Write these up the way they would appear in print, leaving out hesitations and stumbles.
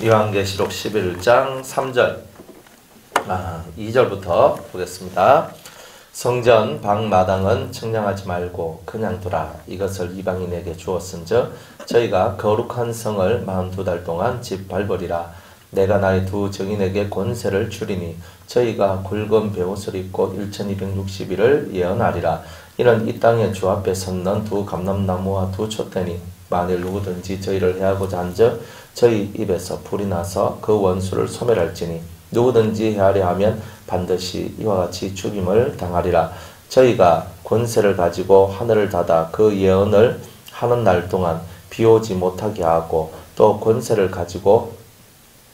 요한계시록 11장 3절 2절부터 보겠습니다. 성전 방마당은 청량하지 말고 그냥 두라. 이것을 이방인에게 주었은즉 저희가 거룩한 성을 42달 동안 짓밟으리라. 내가 나의 두 증인에게 권세를 주리니 저희가 굵은 베옷을 입고 1260일을 예언하리라. 이는 이 땅의 주 앞에 섰는 두 감람나무와 두 촛대니 만일 누구든지 저희를 해하고자 한즉 저희 입에서 불이 나서 그 원수를 소멸할지니 누구든지 해하려 하면 반드시 이와 같이 죽임을 당하리라. 저희가 권세를 가지고 하늘을 닫아 그 예언을 하는 날 동안 비 오지 못하게 하고 또 권세를 가지고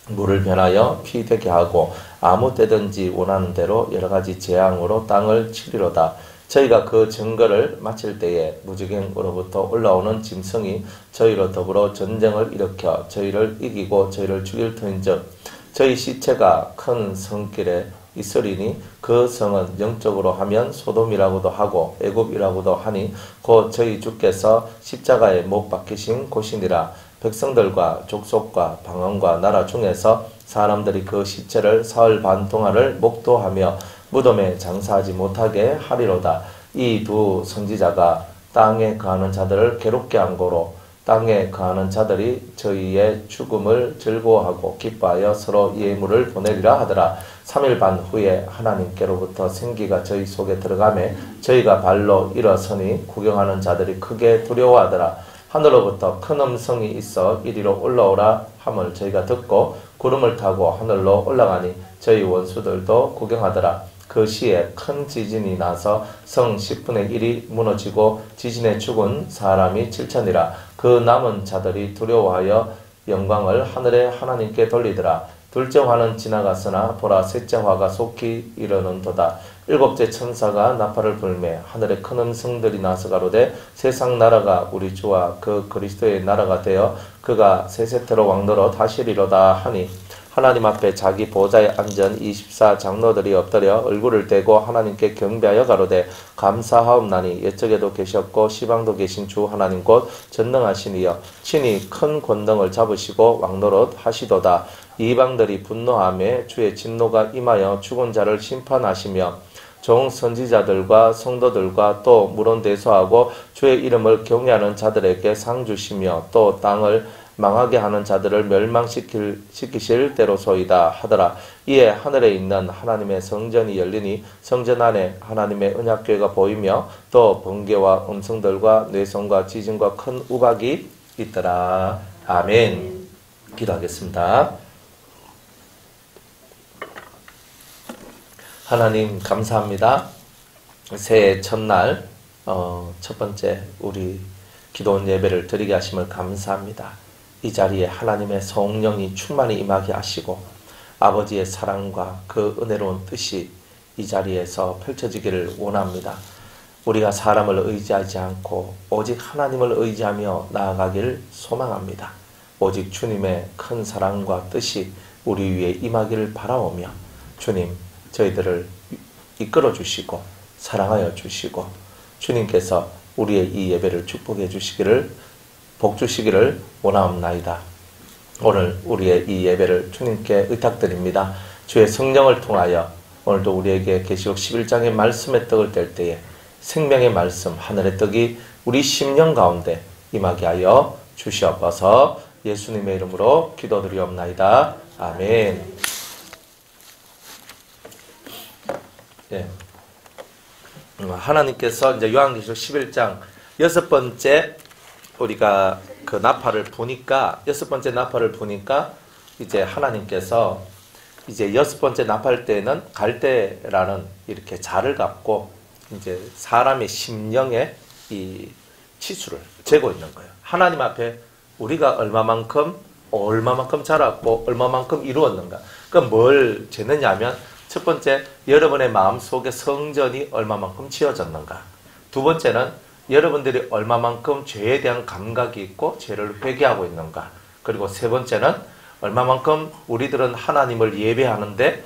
물을 변하여 피 되게 하고 아무 때든지 원하는 대로 여러 가지 재앙으로 땅을 치리로다. 저희가 그 증거를 마칠 때에 무지갱으로부터 올라오는 짐승이 저희로 더불어 전쟁을 일으켜 저희를 이기고 저희를 죽일 터인즉 저희 시체가 큰 성길에 있으리니 그 성은 영적으로 하면 소돔이라고도 하고 애굽이라고도 하니 곧 저희 주께서 십자가에 못 박히신 곳이니라. 백성들과 족속과 방언과 나라 중에서 사람들이 그 시체를 사흘 반 동안을 목도하며 무덤에 장사하지 못하게 하리로다. 이 두 선지자가 땅에 거하는 자들을 괴롭게 한 고로 땅에 거하는 자들이 저희의 죽음을 즐거워하고 기뻐하여 서로 예물을 보내리라 하더라. 3일 반 후에 하나님께로부터 생기가 저희 속에 들어가매 저희가 발로 일어서니 구경하는 자들이 크게 두려워하더라. 하늘로부터 큰 음성이 있어 이리로 올라오라 함을 저희가 듣고 구름을 타고 하늘로 올라가니 저희 원수들도 구경하더라. 그 시에 큰 지진이 나서 성 10분의 1이 무너지고 지진에 죽은 사람이 7천이라. 그 남은 자들이 두려워하여 영광을 하늘의 하나님께 돌리더라. 둘째 화는 지나갔으나 보라 셋째 화가 속히 이르는도다. 일곱째 천사가 나팔을 불매 하늘에 큰 음성들이 나서 가로되 세상 나라가 우리 주와 그 그리스도의 나라가 되어 그가 세세토록 왕노로 다시리로다 하니 하나님 앞에 자기 보좌에 앉은 24 장로들이 엎드려 얼굴을 대고 하나님께 경배하여 가로되 감사하옵나니 옛적에도 계셨고 시방도 계신 주 하나님 곧 전능하시니여 친히 큰 권능을 잡으시고 왕노릇 하시도다. 이방들이 분노하며 주의 진노가 임하여 죽은 자를 심판하시며 종 선지자들과 성도들과 또 물론대소하고 주의 이름을 경외하는 자들에게 상 주시며 또 땅을 망하게 하는 자들을 멸망시키실 때로소이다 하더라. 이에 하늘에 있는 하나님의 성전이 열리니 성전 안에 하나님의 언약궤가 보이며 또 번개와 음성들과 뇌성과 지진과 큰 우박이 있더라. 아멘. 기도하겠습니다. 하나님 감사합니다. 새해 첫날 첫 번째 우리 기도원 예배를 드리게 하심을 감사합니다. 이 자리에 하나님의 성령이 충만히 임하게 하시고 아버지의 사랑과 그 은혜로운 뜻이 이 자리에서 펼쳐지기를 원합니다. 우리가 사람을 의지하지 않고 오직 하나님을 의지하며 나아가기를 소망합니다. 오직 주님의 큰 사랑과 뜻이 우리 위에 임하기를 바라오며 주님 저희들을 이끌어 주시고 사랑하여 주시고 주님께서 우리의 이 예배를 축복해 주시기를 복 주시기를 원하옵나이다. 오늘 우리의 이 예배를 주님께 의탁드립니다. 주의 성령을 통하여 오늘도 우리에게 계시록 11장의 말씀의 떡을 뗄 때에 생명의 말씀 하늘의 떡이 우리 심령 가운데 임하게 하여 주시옵소서. 예수님의 이름으로 기도드리옵나이다. 아멘. 예. 하나님께서 이제 요한계시록 11장 여섯 번째 우리가 그 나팔을 보니까 여섯 번째 나팔을 보니까 이제 하나님께서 이제 여섯 번째 나팔 때는 갈대라는 이렇게 자를 갖고 이제 사람의 심령의 이 치수를 재고 있는 거예요. 하나님 앞에 우리가 얼마만큼 자랐고 얼마만큼 이루었는가. 그러니까 뭘 재느냐면 첫 번째 여러분의 마음속에 성전이 얼마만큼 지어졌는가. 두 번째는 여러분들이 얼마만큼 죄에 대한 감각이 있고 죄를 회개하고 있는가. 그리고 세 번째는 얼마만큼 우리들은 하나님을 예배하는데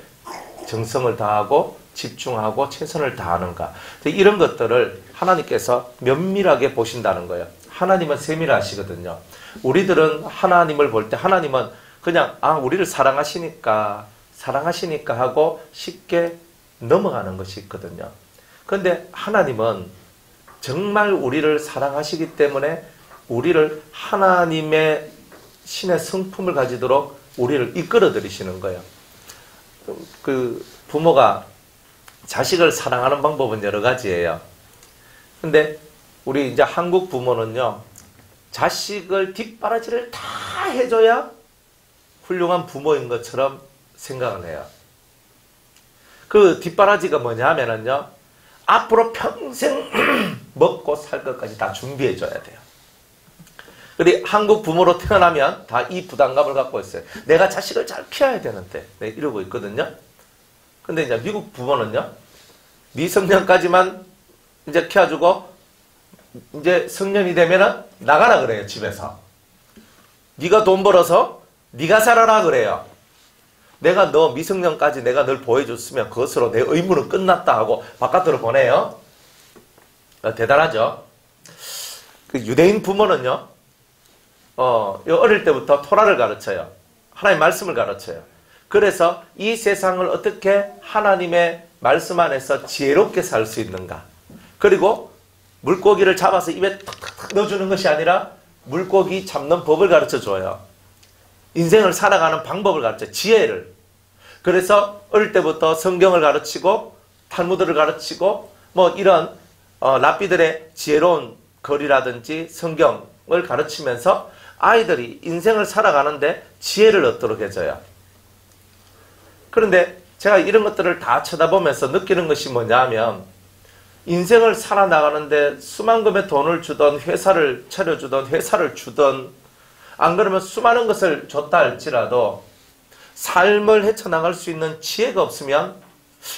정성을 다하고 집중하고 최선을 다하는가. 이런 것들을 하나님께서 면밀하게 보신다는 거예요. 하나님은 세밀하시거든요. 우리들은 하나님을 볼 때 하나님은 그냥 우리를 사랑하시니까 하고 쉽게 넘어가는 것이 있거든요. 그런데 하나님은 정말 우리를 사랑하시기 때문에 우리를 하나님의 신의 성품을 가지도록 우리를 이끌어 들이시는 거예요. 그 부모가 자식을 사랑하는 방법은 여러 가지예요. 근데 우리 이제 한국 부모는요, 자식을 뒷바라지를 다 해줘야 훌륭한 부모인 것처럼 생각을 해요. 그 뒷바라지가 뭐냐 하면은요, 앞으로 평생 먹고 살 것까지 다 준비해 줘야 돼요. 우리 한국 부모로 태어나면 다 이 부담감을 갖고 있어요. 내가 자식을 잘 키워야 되는데, 네, 이러고 있거든요. 근데 이제 미국 부모는요, 미성년까지만 이제 키워주고, 이제 성년이 되면은 나가라 그래요, 집에서. 네가 돈 벌어서 네가 살아라 그래요. 내가 너 미성년까지 내가 널 보여줬으면 그것으로 내 의무는 끝났다 하고 바깥으로 보내요. 대단하죠? 그 유대인 부모는요, 어릴 때부터 토라를 가르쳐요. 하나님의 말씀을 가르쳐요. 그래서 이 세상을 어떻게 하나님의 말씀 안에서 지혜롭게 살 수 있는가. 그리고 물고기를 잡아서 입에 탁탁탁 넣어주는 것이 아니라 물고기 잡는 법을 가르쳐 줘요. 인생을 살아가는 방법을 가르쳐요. 지혜를. 그래서 어릴 때부터 성경을 가르치고 탈무드를 가르치고 뭐 이런 랍비들의 지혜로운 글이라든지 성경을 가르치면서 아이들이 인생을 살아가는데 지혜를 얻도록 해줘요. 그런데 제가 이런 것들을 다 쳐다보면서 느끼는 것이 뭐냐 하면, 인생을 살아나가는데 수만금의 돈을 주던 회사를 차려주던 회사를 주던, 안 그러면 수많은 것을 줬다 할지라도 삶을 헤쳐나갈 수 있는 지혜가 없으면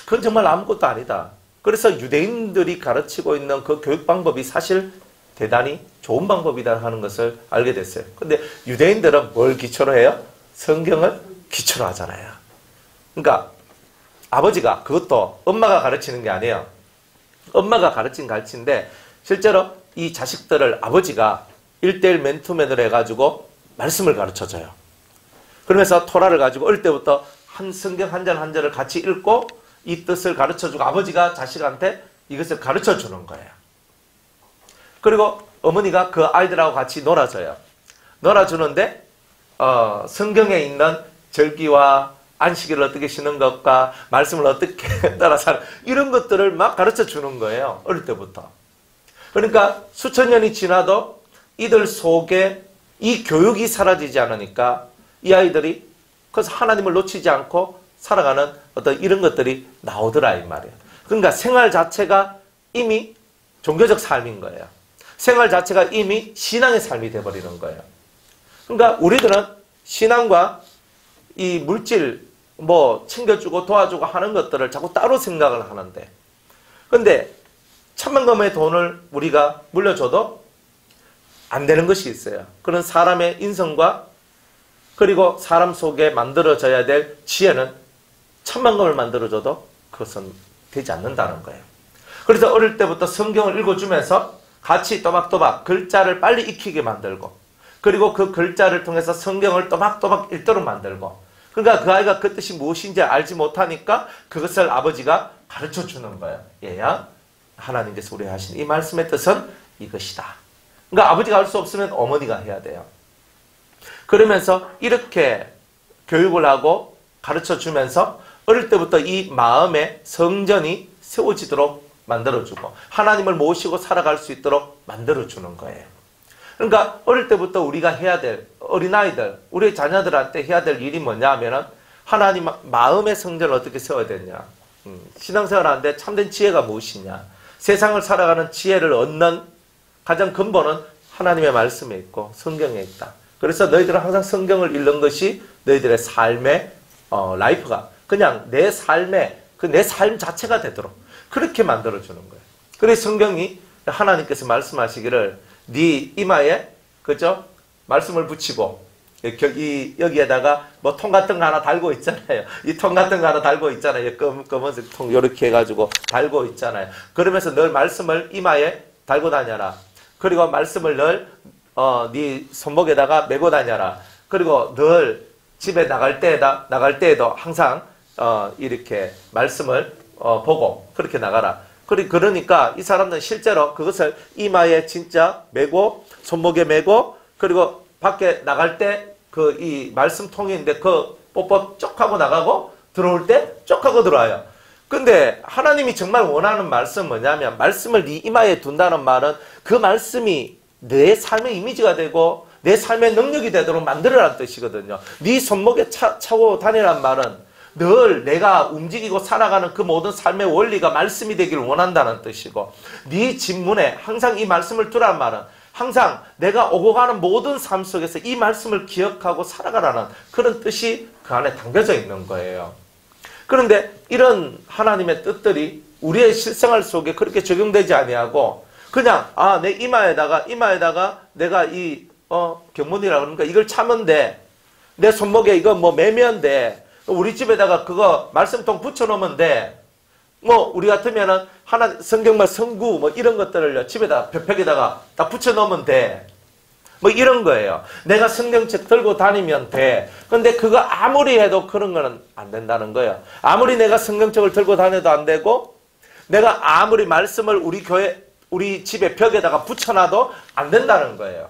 그건 정말 아무것도 아니다. 그래서 유대인들이 가르치고 있는 그 교육 방법이 사실 대단히 좋은 방법이다 하는 것을 알게 됐어요. 근데 유대인들은 뭘 기초로 해요? 성경을 기초로 하잖아요. 그러니까 아버지가, 그것도 엄마가 가르치는 게 아니에요. 엄마가 가르친데 실제로 이 자식들을 아버지가 1:1 맨투맨으로 해가지고 말씀을 가르쳐줘요. 그러면서 토라를 가지고 어릴 때부터 한 성경 한 절 한 절을 같이 읽고 이 뜻을 가르쳐주고 아버지가 자식한테 이것을 가르쳐주는 거예요. 그리고 어머니가 그 아이들하고 같이 놀아줘요. 놀아주는데 성경에 있는 절기와 안식일을 어떻게 쉬는 것과 말씀을 어떻게 따라 사는, 이런 것들을 막 가르쳐 주는 거예요. 어릴 때부터. 그러니까 수천 년이 지나도 이들 속에 이 교육이 사라지지 않으니까 이 아이들이 그래서 하나님을 놓치지 않고 살아가는 어떤 이런 것들이 나오더라 이 말이에요. 그러니까 생활 자체가 이미 종교적 삶인 거예요. 생활 자체가 이미 신앙의 삶이 돼버리는 거예요. 그러니까 우리들은 신앙과 이 물질 뭐 챙겨주고 도와주고 하는 것들을 자꾸 따로 생각을 하는데, 근데 천만금의 돈을 우리가 물려줘도 안 되는 것이 있어요. 그런 사람의 인성과 그리고 사람 속에 만들어져야 될 지혜는 천만금을 만들어줘도 그것은 되지 않는다는 거예요. 그래서 어릴 때부터 성경을 읽어주면서 같이 또박또박 글자를 빨리 익히게 만들고, 그리고 그 글자를 통해서 성경을 또박또박 읽도록 만들고, 그러니까 그 아이가 그 뜻이 무엇인지 알지 못하니까 그것을 아버지가 가르쳐 주는 거예요. 얘야, 하나님께서 우리 하신 이 말씀의 뜻은 이것이다. 그러니까 아버지가 할 수 없으면 어머니가 해야 돼요. 그러면서 이렇게 교육을 하고 가르쳐 주면서 어릴 때부터 이 마음의 성전이 세워지도록 만들어주고 하나님을 모시고 살아갈 수 있도록 만들어주는 거예요. 그러니까 어릴 때부터 우리가 해야 될, 어린아이들, 우리 자녀들한테 해야 될 일이 뭐냐 하면은 하나님 마음의 성전을 어떻게 세워야 되냐, 신앙생활 하는데 참된 지혜가 무엇이냐, 세상을 살아가는 지혜를 얻는 가장 근본은 하나님의 말씀에 있고 성경에 있다. 그래서 너희들은 항상 성경을 읽는 것이 너희들의 삶의 라이프가 그냥 내 삶의 그 내 삶 자체가 되도록 그렇게 만들어주는 거예요. 그래서 성경이 하나님께서 말씀하시기를 네 이마에 그죠? 말씀을 붙이고 여기에다가 뭐 통 같은 거 하나 달고 있잖아요. 이 통 같은 거 하나 달고 있잖아요. 검은색 통 이렇게 해가지고 달고 있잖아요. 그러면서 늘 말씀을 이마에 달고 다녀라. 그리고 말씀을 늘 네 손목에다가 메고 다녀라. 그리고 늘 집에 나갈 때에도 항상 이렇게 말씀을 보고 그렇게 나가라. 그러니까 이 사람들은 실제로 그것을 이마에 진짜 메고 손목에 메고 그리고 밖에 나갈 때 그 이 말씀통인데 그 뽀뽀 쪽 하고 나가고 들어올 때 쪽 하고 들어와요. 근데 하나님이 정말 원하는 말씀은 뭐냐면 말씀을 네 이마에 둔다는 말은 그 말씀이 내 삶의 이미지가 되고 내 삶의 능력이 되도록 만들어라는 뜻이거든요. 네 손목에 차고 다니라는 말은 늘 내가 움직이고 살아가는 그 모든 삶의 원리가 말씀이 되기를 원한다는 뜻이고 네 집문에 항상 이 말씀을 두라는 말은 항상 내가 오고 가는 모든 삶 속에서 이 말씀을 기억하고 살아가라는 그런 뜻이 그 안에 담겨져 있는 거예요. 그런데 이런 하나님의 뜻들이 우리의 실생활 속에 그렇게 적용되지 아니하고 그냥 내 이마에다가 내가 이 경문이라 그러니까 이걸 차면 돼. 내 손목에 이거 뭐 매면 돼. 우리 집에다가 그거 말씀통 붙여놓으면 돼. 뭐 우리 같으면은 성경말 성구 뭐 이런 것들을 집에다 벽에다가 딱 붙여놓으면 돼. 뭐 이런 거예요. 내가 성경책 들고 다니면 돼. 근데 그거 아무리 해도 그런 거는 안 된다는 거예요. 아무리 내가 성경책을 들고 다녀도 안 되고 내가 아무리 말씀을 우리 집에 벽에다가 붙여놔도 안 된다는 거예요.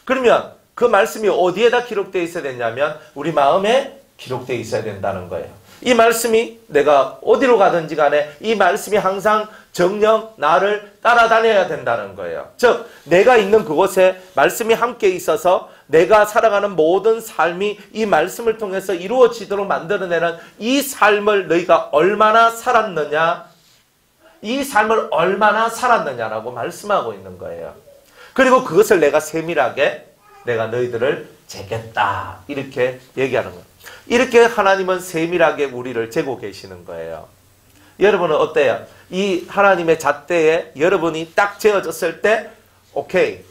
그러면 그 말씀이 어디에다 기록되어 있어야 되냐면 우리 마음에 기록되어 있어야 된다는 거예요. 이 말씀이 내가 어디로 가든지 간에 이 말씀이 항상 정녕 나를 따라다녀야 된다는 거예요. 즉 내가 있는 그곳에 말씀이 함께 있어서 내가 살아가는 모든 삶이 이 말씀을 통해서 이루어지도록 만들어내는 이 삶을 너희가 얼마나 살았느냐, 이 삶을 얼마나 살았느냐라고 말씀하고 있는 거예요. 그리고 그것을 내가 세밀하게 내가 너희들을 재겠다 이렇게 얘기하는 거예요. 이렇게 하나님은 세밀하게 우리를 재고 계시는 거예요. 여러분은 어때요? 이 하나님의 잣대에 여러분이 딱 재어졌을 때 오케이,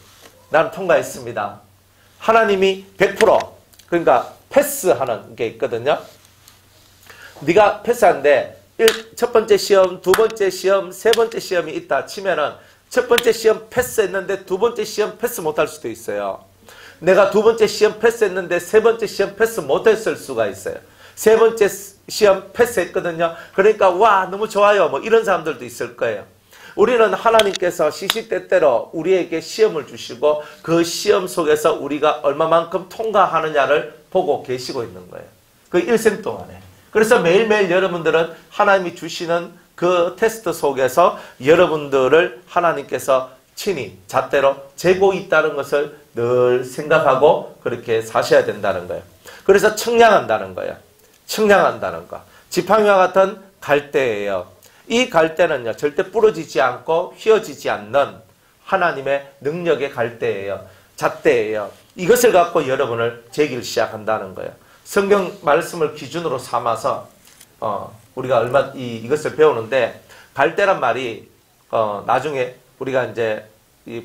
나는 통과했습니다. 하나님이 100% 그러니까 패스하는 게 있거든요. 네가 패스한데 첫 번째 시험, 두 번째 시험, 세 번째 시험이 있다 치면은 첫 번째 시험 패스했는데 두 번째 시험 패스 못할 수도 있어요. 내가 두 번째 시험 패스했는데 세 번째 시험 패스 못했을 수가 있어요. 세 번째 시험 패스했거든요. 그러니까 와 너무 좋아요 뭐 이런 사람들도 있을 거예요. 우리는 하나님께서 시시때때로 우리에게 시험을 주시고 그 시험 속에서 우리가 얼마만큼 통과하느냐를 보고 계시고 있는 거예요. 그 일생 동안에. 그래서 매일매일 여러분들은 하나님이 주시는 그 테스트 속에서 여러분들을 하나님께서 친히 잣대로 재고 있다는 것을 늘 생각하고 그렇게 사셔야 된다는 거예요. 그래서 청량한다는 거예요. 청량한다는 거. 지팡이와 같은 갈대예요. 이 갈대는요 절대 부러지지 않고 휘어지지 않는 하나님의 능력의 갈대예요. 잣대예요. 이것을 갖고 여러분을 재기를 시작한다는 거예요. 성경 말씀을 기준으로 삼아서 우리가 이것을 배우는데 갈대란 말이 나중에 우리가 이제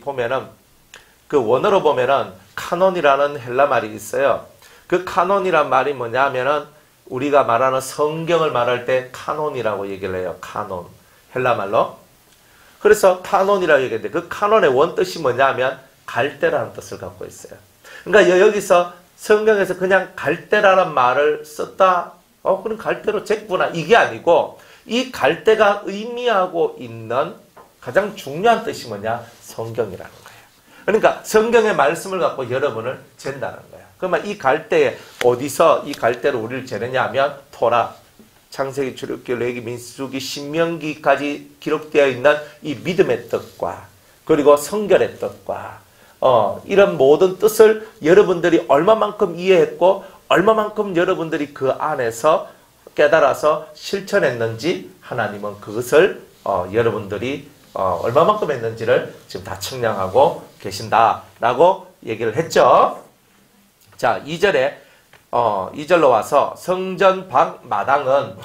보면은 그 원어로 보면은 카논이라는 헬라 말이 있어요. 그 카논이란 말이 뭐냐면은 우리가 말하는 성경을 말할 때 카논이라고 얘기를 해요. 카논. 헬라 말로. 그래서 카논이라고 얘기하는데 그 카논의 원뜻이 뭐냐면 갈대라는 뜻을 갖고 있어요. 그러니까 여기서 성경에서 그냥 갈대라는 말을 썼다. 그럼 갈대로 쟀구나. 이게 아니고 이 갈대가 의미하고 있는 가장 중요한 뜻이 뭐냐? 성경이라는 거예요. 그러니까 성경의 말씀을 갖고 여러분을 잰다는 거예요. 그러면 이 갈대에 어디서 이 갈대로 우리를 재느냐 하면 토라, 창세기, 출애굽기, 레위기, 민수기, 신명기까지 기록되어 있는 이 믿음의 뜻과 그리고 성결의 뜻과 이런 모든 뜻을 여러분들이 얼마만큼 이해했고 얼마만큼 여러분들이 그 안에서 깨달아서 실천했는지 하나님은 그것을 여러분들이 얼마만큼 했는지를 지금 다 측량하고 계신다라고 얘기를 했죠. 자, 2절로 와서 성전 밖 마당은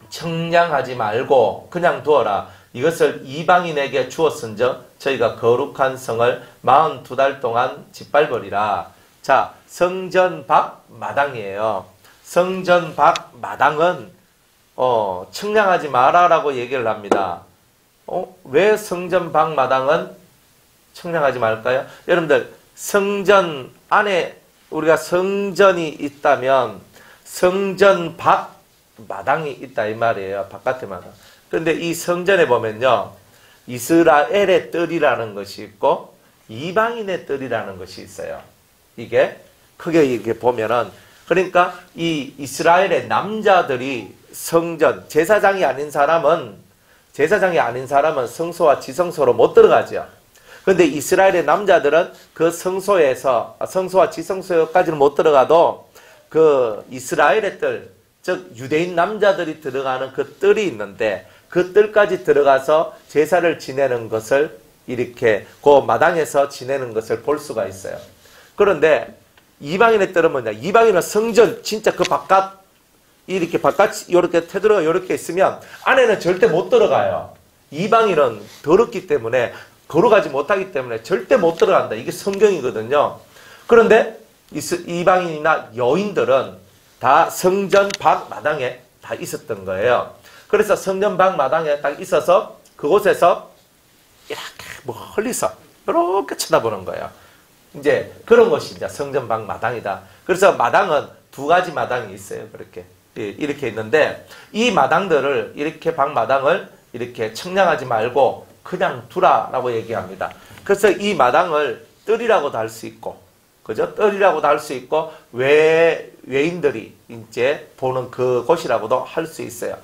청량하지 말고 그냥 두어라. 이것을 이방인에게 주었은즉 저희가 거룩한 성을 42달 동안 짓밟으리라. 자, 성전 밖 마당이에요. 성전 밖 마당은 청량하지 마라라고 얘기를 합니다. 왜 성전 밖 마당은 청량하지 말까요? 여러분들 성전 안에 우리가 성전이 있다면 성전 밖 마당이 있다 이 말이에요. 바깥의 마당. 그런데 이 성전에 보면요, 이스라엘의 뜰이라는 것이 있고 이방인의 뜰이라는 것이 있어요. 이게 크게 이렇게 보면은, 그러니까 이 이스라엘의 남자들이 성전, 제사장이 아닌 사람은 성소와 지성소로 못 들어가죠. 그런데 이스라엘의 남자들은 그 성소와 지성소까지는 못 들어가도 그 이스라엘의 뜰, 즉 유대인 남자들이 들어가는 그 뜰이 있는데 그 뜰까지 들어가서 제사를 지내는 것을 이렇게 그 마당에서 지내는 것을 볼 수가 있어요. 그런데 이방인의 뜰은 뭐냐? 이방인은 성전 진짜 그 바깥 이렇게 테두리가 이렇게 있으면 안에는 절대 못 들어가요. 이방인은 더럽기 때문에 걸어가지 못하기 때문에 절대 못 들어간다. 이게 성경이거든요. 그런데 이방인이나 여인들은 다 성전 밖 마당에 다 있었던 거예요. 그래서 성전 밖 마당에 딱 있어서 그곳에서 이렇게 멀리서 이렇게 쳐다보는 거예요. 이제 그런 것이 이제 성전 밖 마당이다. 그래서 마당은 두 가지 마당이 있어요. 이렇게 있는데 이 마당들을 이렇게 밖 마당을 이렇게 청량하지 말고 그냥 두라라고 얘기합니다. 그래서 이 마당을 뜰이라고도 할 수 있고, 그죠? 뜰이라고도 할 수 있고, 외인들이 이제 보는 그곳이라고도 할 수 있어요.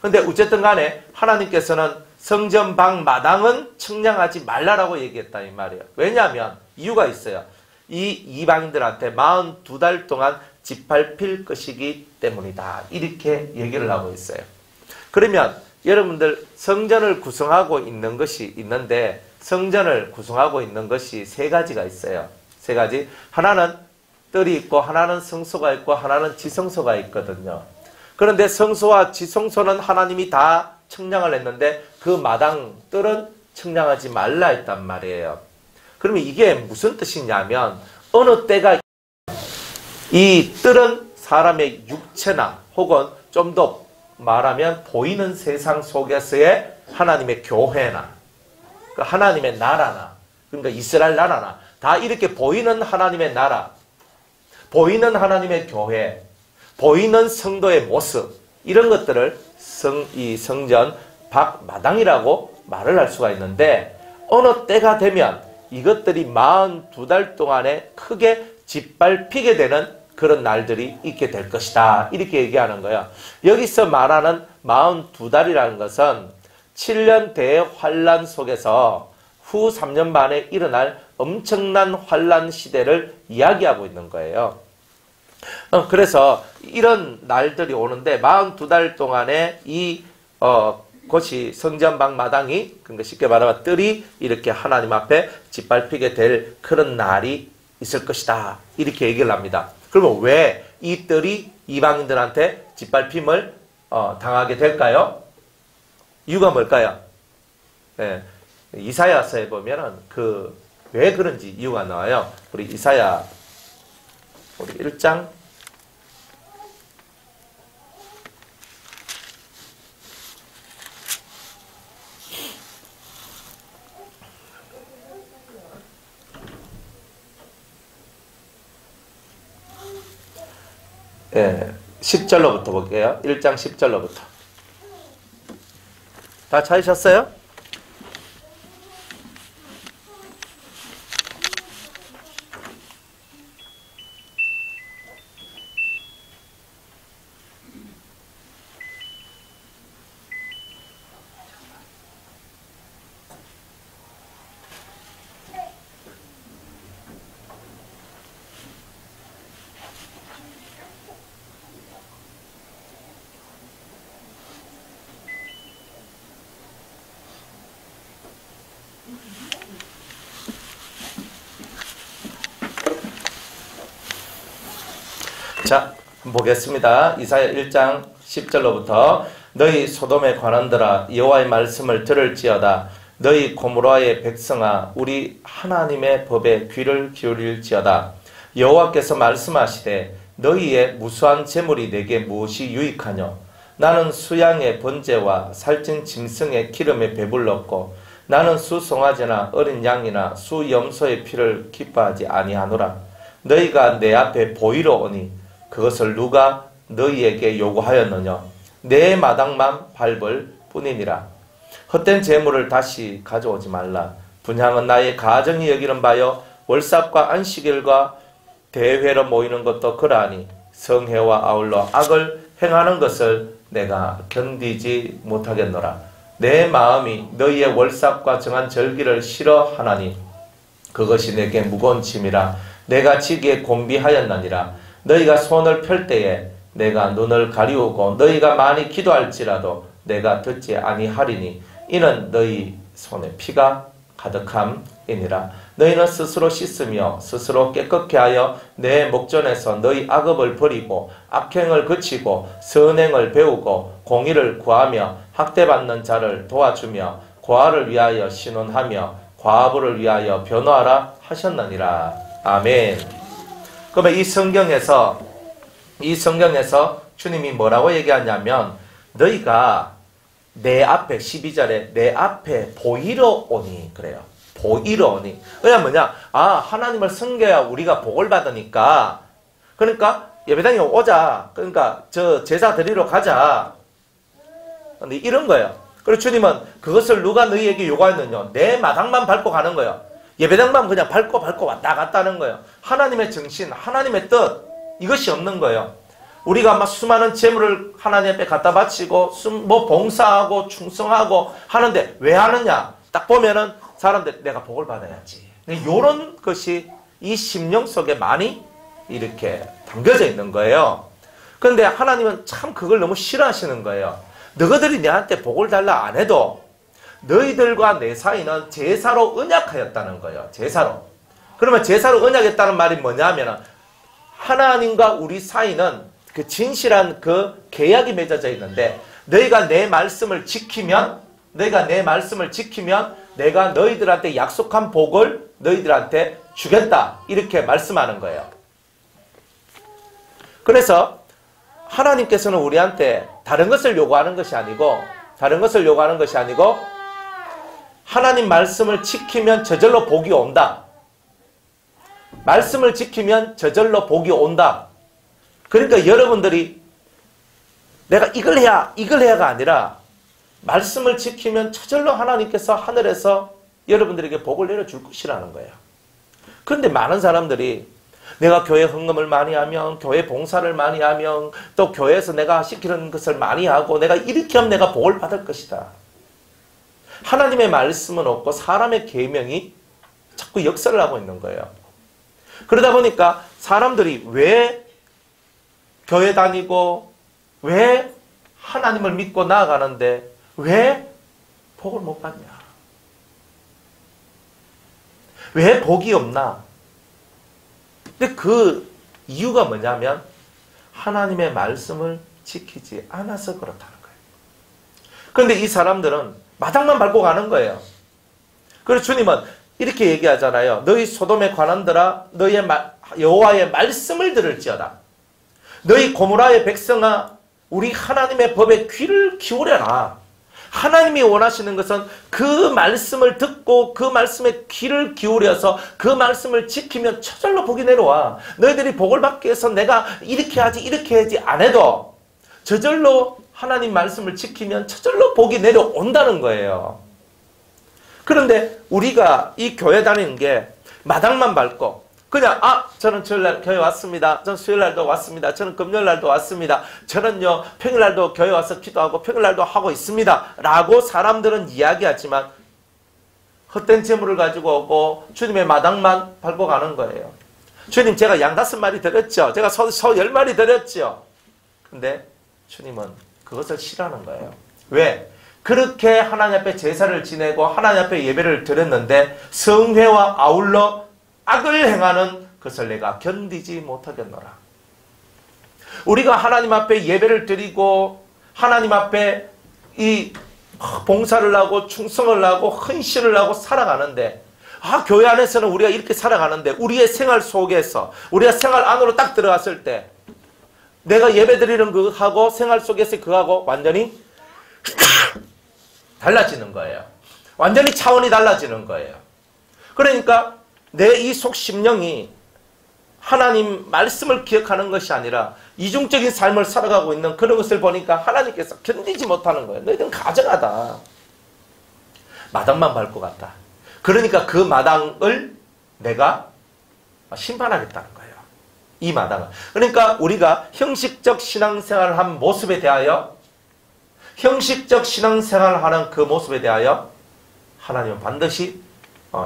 근데 어쨌든 간에 하나님께서는 성전 밖 마당은 청량하지 말라라고 얘기했다 이 말이에요. 왜냐하면 이유가 있어요. 이 이방인들한테 42달 동안 짓밟힐 것이기 때문이다. 이렇게 얘기를 하고 있어요. 그러면 여러분들 성전을 구성하고 있는 것이 있는데 성전을 구성하고 있는 것이 세 가지가 있어요. 세 가지. 하나는 뜰이 있고 하나는 성소가 있고 하나는 지성소가 있거든요. 그런데 성소와 지성소는 하나님이 다 청량을 했는데 그 마당 뜰은 청량하지 말라 했단 말이에요. 그러면 이게 무슨 뜻이냐면 어느 때가 이 뜰은 사람의 육체나 혹은 좀 더 말하면 보이는 세상 속에서의 하나님의 교회나 하나님의 나라나 그러니까 이스라엘 나라나 다 이렇게 보이는 하나님의 나라, 보이는 하나님의 교회, 보이는 성도의 모습 이런 것들을 이 성전 밖 마당이라고 말을 할 수가 있는데 어느 때가 되면 이것들이 42달 동안에 크게 짓밟히게 되는 그런 날들이 있게 될 것이다. 이렇게 얘기하는 거예요. 여기서 말하는 42달이라는 것은 7년 대환란 속에서 후 3년 만에 일어날 엄청난 환란 시대를 이야기하고 있는 거예요. 그래서 이런 날들이 오는데 42달 동안에 곳이 성전 밖 마당이 그러니까 쉽게 말하면 뜰이 이렇게 하나님 앞에 짓밟히게 될 그런 날이 있을 것이다. 이렇게 얘기를 합니다. 그러면 왜 이 뜰이 이방인들한테 짓밟힘을 당하게 될까요? 이유가 뭘까요? 네, 이사야서에 보면은 왜 그런지 이유가 나와요. 우리 이사야 우리 1장 예, 10절로부터 볼게요. 1장 10절로부터. 다 찾으셨어요? 자, 보겠습니다. 이사야 1장 10절로부터 너희 소돔의 관원들아 여호와의 말씀을 들을지어다. 너희 고모라의 백성아 우리 하나님의 법에 귀를 기울일지어다. 여호와께서 말씀하시되 너희의 무수한 재물이 내게 무엇이 유익하뇨? 나는 수양의 번제와 살찐 짐승의 기름에 배불렀고 나는 수송아지나 어린 양이나 수염소의 피를 기뻐하지 아니하노라. 너희가 내 앞에 보이러 오니 그것을 누가 너희에게 요구하였느냐? 내 마당만 밟을 뿐이니라. 헛된 재물을 다시 가져오지 말라. 분향은 나의 가정이 여기는 바요 월삭과 안식일과 대회로 모이는 것도 그러하니 성회와 아울러 악을 행하는 것을 내가 견디지 못하겠노라. 내 마음이 너희의 월삭과 정한 절기를 싫어하나니 그것이 내게 무거운 짐이라. 내가 지기에 곤비하였나니라. 너희가 손을 펼 때에 내가 눈을 가리우고 너희가 많이 기도할지라도 내가 듣지 아니하리니 이는 너희 손에 피가 가득함이니라. 너희는 스스로 씻으며 스스로 깨끗게 하여 내 목전에서 너희 악업을 버리고 악행을 그치고 선행을 배우고 공의를 구하며 학대받는 자를 도와주며 고아를 위하여 신원하며 과부를 위하여 변호하라 하셨느니라. 아멘. 그러면 이 성경에서 주님이 뭐라고 얘기하냐면 너희가 내 앞에 12절에 내 앞에 보이러 오니 그래요. 보이러 오니. 그냥 뭐냐? 하나님을 섬겨야 우리가 복을 받으니까 그러니까 예배당에 오자. 그러니까 저 제사 드리러 가자. 근데 이런 거예요. 그리고 주님은 그것을 누가 너희에게 요구하였느냐? 내 마당만 밟고 가는 거예요. 예배당만 그냥 밟고 왔다 갔다 하는 거예요. 하나님의 정신, 하나님의 뜻 이것이 없는 거예요. 우리가 막 수많은 재물을 하나님 앞에 갖다 바치고 봉사하고 충성하고 하는데 왜 하느냐? 딱 보면은 사람들 내가 복을 받아야지. 이런 것이 이 심령 속에 많이 이렇게 담겨져 있는 거예요. 그런데 하나님은 참 그걸 너무 싫어하시는 거예요. 너희들이 내한테 복을 달라 안 해도 너희들과 내 사이는 제사로 언약하였다는 거예요. 제사로. 그러면 제사로 언약했다는 말이 뭐냐면 하나님과 우리 사이는 그 진실한 그 계약이 맺어져 있는데 너희가 내 말씀을 지키면 내가 너희들한테 약속한 복을 너희들한테 주겠다. 이렇게 말씀하는 거예요. 그래서 하나님께서는 우리한테 다른 것을 요구하는 것이 아니고 하나님 말씀을 지키면 저절로 복이 온다. 말씀을 지키면 저절로 복이 온다. 그러니까 여러분들이 내가 이걸 해야가 아니라 말씀을 지키면 저절로 하나님께서 하늘에서 여러분들에게 복을 내려줄 것이라는 거예요. 그런데 많은 사람들이 내가 교회 헌금을 많이 하면, 교회 봉사를 많이 하면, 또 교회에서 내가 시키는 것을 많이 하고 내가 이렇게 하면 내가 복을 받을 것이다. 하나님의 말씀은 없고 사람의 계명이 자꾸 역사를 하고 있는 거예요. 그러다 보니까 사람들이 왜 교회 다니고 왜 하나님을 믿고 나아가는데 왜 복을 못 받냐? 왜 복이 없나? 근데 그 이유가 뭐냐면 하나님의 말씀을 지키지 않아서 그렇다는 거예요. 그런데 이 사람들은 마당만 밟고 가는 거예요. 그래서 주님은 이렇게 얘기하잖아요. 너희 소돔에 관한들아 너희의 여호와의 말씀을 들을지어다. 너희 고모라의 백성아 우리 하나님의 법에 귀를 기울여라. 하나님이 원하시는 것은 그 말씀을 듣고 그 말씀에 귀를 기울여서 그 말씀을 지키면 저절로 복이 내려와. 너희들이 복을 받기 위해서 내가 이렇게 해야지 안 해도 저절로 하나님 말씀을 지키면 저절로 복이 내려온다는 거예요. 그런데 우리가 이 교회 다니는 게 마당만 밟고 그냥 저는 주일날 교회 왔습니다. 저는 수요일날도 왔습니다. 저는 금요일날도 왔습니다. 저는요 평일날도 교회 와서 기도하고 평일날도 하고 있습니다. 라고 사람들은 이야기하지만 헛된 재물을 가지고 오고 주님의 마당만 밟고 가는 거예요. 주님 제가 양 5마리 드렸죠. 제가 소 10마리 드렸죠. 근데 주님은 그것을 싫어하는 거예요. 왜? 그렇게 하나님 앞에 제사를 지내고 하나님 앞에 예배를 드렸는데 성회와 아울러 악을 행하는 것을 내가 견디지 못하겠노라. 우리가 하나님 앞에 예배를 드리고 하나님 앞에 이 봉사를 하고 충성을 하고 헌신을 하고 살아가는데 교회 안에서는 우리가 이렇게 살아가는데 우리의 생활 속에서 우리가 생활 안으로 딱 들어갔을 때 내가 예배 드리는 그하고 생활 속에서 그하고 완전히 달라지는 거예요. 완전히 차원이 달라지는 거예요. 그러니까 내 이 속 심령이 하나님 말씀을 기억하는 것이 아니라 이중적인 삶을 살아가고 있는 그런 것을 보니까 하나님께서 견디지 못하는 거예요. 너희들은 가증하다. 마당만 밟고 갔다. 그러니까 그 마당을 내가 심판하겠다는 거예요. 이 마당을. 그러니까 우리가 형식적 신앙생활을 한 모습에 대하여, 형식적 신앙생활을 하는 그 모습에 대하여 하나님은 반드시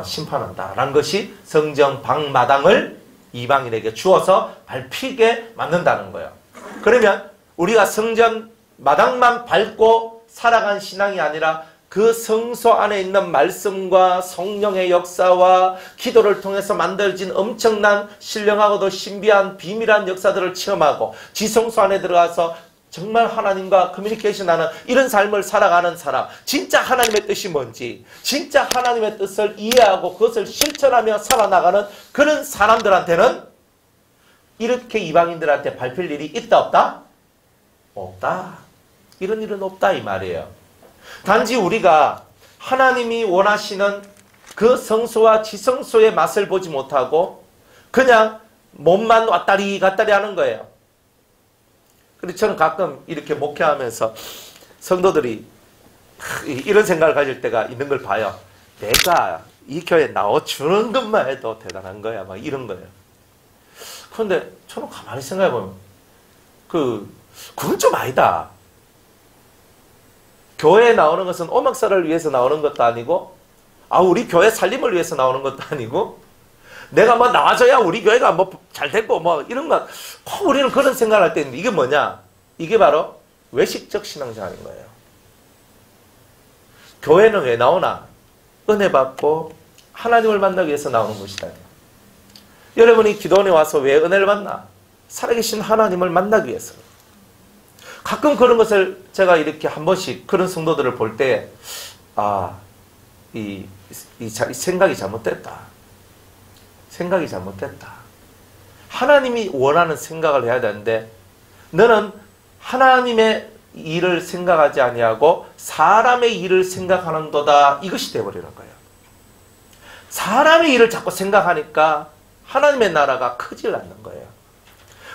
심판한다라는 것이 성전 방마당을 이방인에게 주어서 밟히게 만든다는 거예요. 그러면 우리가 성전 마당만 밟고 살아간 신앙이 아니라 그 성소 안에 있는 말씀과 성령의 역사와 기도를 통해서 만들어진 엄청난 신령하고도 신비한 비밀한 역사들을 체험하고 지성소 안에 들어가서 정말 하나님과 커뮤니케이션하는 이런 삶을 살아가는 사람, 진짜 하나님의 뜻이 뭔지, 진짜 하나님의 뜻을 이해하고 그것을 실천하며 살아나가는 그런 사람들한테는 이렇게 이방인들한테 밟힐 일이 있다 없다? 없다. 이런 일은 없다 이 말이에요. 단지 우리가 하나님이 원하시는 그 성소와 지성소의 맛을 보지 못하고 그냥 몸만 왔다리 갔다리 하는 거예요. 그래서 저는 가끔 이렇게 목회하면서 성도들이 이런 생각을 가질 때가 있는 걸 봐요. 내가 이 교회에 나와주는 것만 해도 대단한 거야. 막 이런 거예요. 그런데 저는 가만히 생각해보면 그건 좀 아니다. 교회에 나오는 것은 오막살을 위해서 나오는 것도 아니고 우리 교회 살림을 위해서 나오는 것도 아니고 내가 뭐 나와줘야 우리 교회가 뭐 잘 되고 뭐 이런 거 우리는 그런 생각을 할 때 있는데 이게 뭐냐? 이게 바로 외식적 신앙생활인 거예요. 교회는 왜 나오나? 은혜 받고 하나님을 만나기 위해서 나오는 것이다. 여러분이 기도원에 와서 왜 은혜를 받나? 살아계신 하나님을 만나기 위해서. 가끔 그런 것을 제가 이렇게 한 번씩 그런 성도들을 볼 때 이 생각이 잘못됐다. 생각이 잘못됐다. 하나님이 원하는 생각을 해야 되는데 너는 하나님의 일을 생각하지 아니하고 사람의 일을 생각하는도다. 이것이 되어버리는 거예요. 사람의 일을 자꾸 생각하니까 하나님의 나라가 크질 않는 거예요.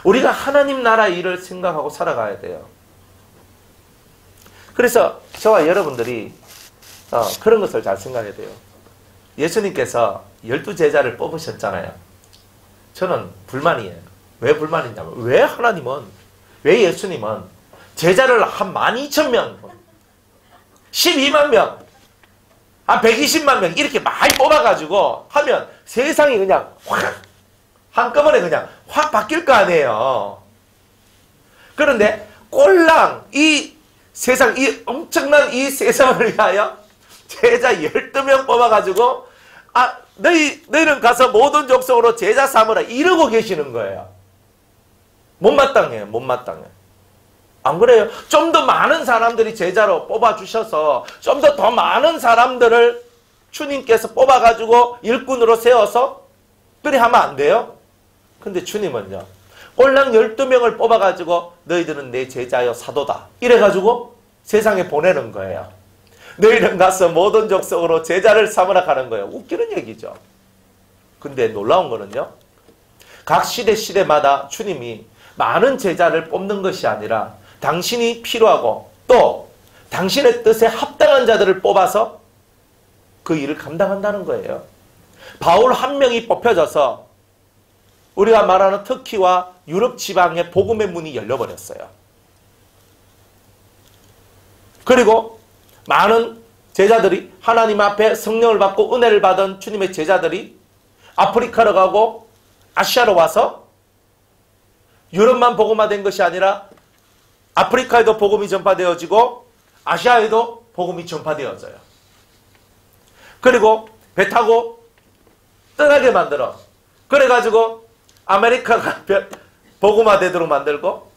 우리가 하나님 나라 일을 생각하고 살아가야 돼요. 그래서 저와 여러분들이 그런 것을 잘 생각해야 돼요. 예수님께서 12제자를 뽑으셨잖아요. 저는 불만이에요. 왜 불만이냐면 왜 하나님은, 왜 예수님은 제자를 한 12,000명, 12만 명, 한 120만 명 이렇게 많이 뽑아가지고 하면 세상이 그냥 확 한꺼번에 그냥 확 바뀔 거 아니에요. 그런데 꼴랑 이 세상, 이 엄청난 이 세상을 위하여 제자 12명 뽑아가지고 너희는 가서 모든 족속으로 제자 삼으라 이러고 계시는 거예요. 못마땅해요. 못마땅해요. 안 그래요? 좀 더 많은 사람들이 제자로 뽑아주셔서 좀 더 많은 사람들을 주님께서 뽑아가지고 일꾼으로 세워서 그래 하면 안 돼요? 근데 주님은요. 꼴랑 12명을 뽑아가지고 너희들은 내 제자여 사도다. 이래가지고 세상에 보내는 거예요. 너희는 가서 모든 족속으로 제자를 삼으라 하는 거예요. 웃기는 얘기죠. 근데 놀라운 거는요. 각 시대마다 주님이 많은 제자를 뽑는 것이 아니라 당신이 필요하고 또 당신의 뜻에 합당한 자들을 뽑아서 그 일을 감당한다는 거예요. 바울 한 명이 뽑혀져서 우리가 말하는 터키와 유럽 지방의 복음의 문이 열려버렸어요. 그리고 많은 제자들이 하나님 앞에 성령을 받고 은혜를 받은 주님의 제자들이 아프리카로 가고 아시아로 와서 유럽만 복음화된 것이 아니라 아프리카에도 복음이 전파되어지고 아시아에도 복음이 전파되어져요. 그리고 배 타고 떠나게 만들어. 그래가지고 아메리카가 복음화되도록 만들고,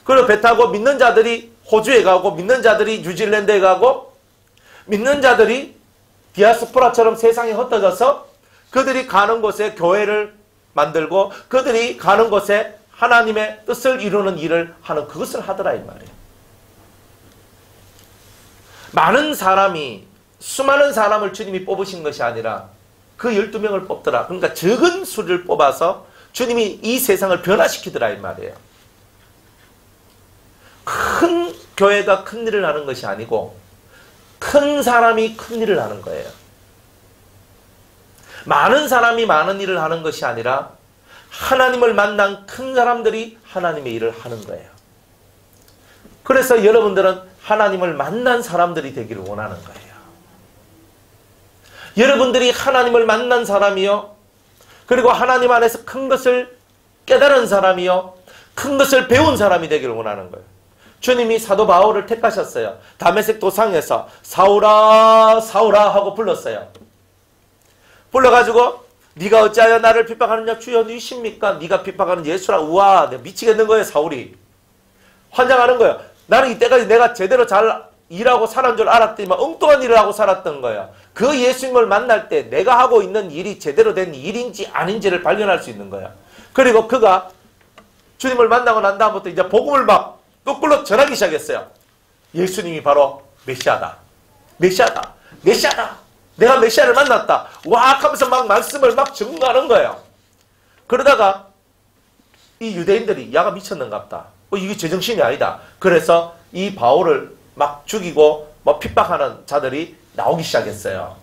그리고 배 타고 믿는 자들이 호주에 가고 믿는 자들이 뉴질랜드에 가고 믿는 자들이 디아스포라처럼 세상에 흩어져서 그들이 가는 곳에 교회를 만들고 그들이 가는 곳에 하나님의 뜻을 이루는 일을 하는 그것을 하더라 이 말이에요. 많은 사람이, 수많은 사람을 주님이 뽑으신 것이 아니라 그 12명을 뽑더라. 그러니까 적은 수를 뽑아서 주님이 이 세상을 변화시키더라 이 말이에요. 큰 교회가 큰 일을 하는 것이 아니고 큰 사람이 큰 일을 하는 거예요. 많은 사람이 많은 일을 하는 것이 아니라 하나님을 만난 큰 사람들이 하나님의 일을 하는 거예요. 그래서 여러분들은 하나님을 만난 사람들이 되기를 원하는 거예요. 여러분들이 하나님을 만난 사람이요, 그리고 하나님 안에서 큰 것을 깨달은 사람이요, 큰 것을 배운 사람이 되기를 원하는 거예요. 주님이 사도 바울을 택하셨어요. 다메섹 도상에서 사울아 사울아 하고 불렀어요. 불러가지고 네가 어찌하여 나를 핍박하느냐, 주여 누이십니까? 네가 핍박하는 예수라. 우와, 내가 미치겠는 거예요. 사울이 환장하는 거예요. 나는 이때까지 내가 제대로 잘 일하고 살았는 줄 알았더니만 엉뚱한 일을 하고 살았던 거예요. 그 예수님을 만날 때 내가 하고 있는 일이 제대로 된 일인지 아닌지를 발견할 수 있는 거예요. 그리고 그가 주님을 만나고 난 다음부터 이제 복음을 막 거꾸로 전하기 시작했어요. 예수님이 바로 메시아다. 메시아다. 메시아다. 내가 메시아를 만났다. 와 하면서 막 말씀을 막 증거하는 거예요. 그러다가 이 유대인들이 야가 미쳤는갑다. 이게 제정신이 아니다. 그래서 이 바울을 막 죽이고 뭐 핍박하는 자들이 나오기 시작했어요.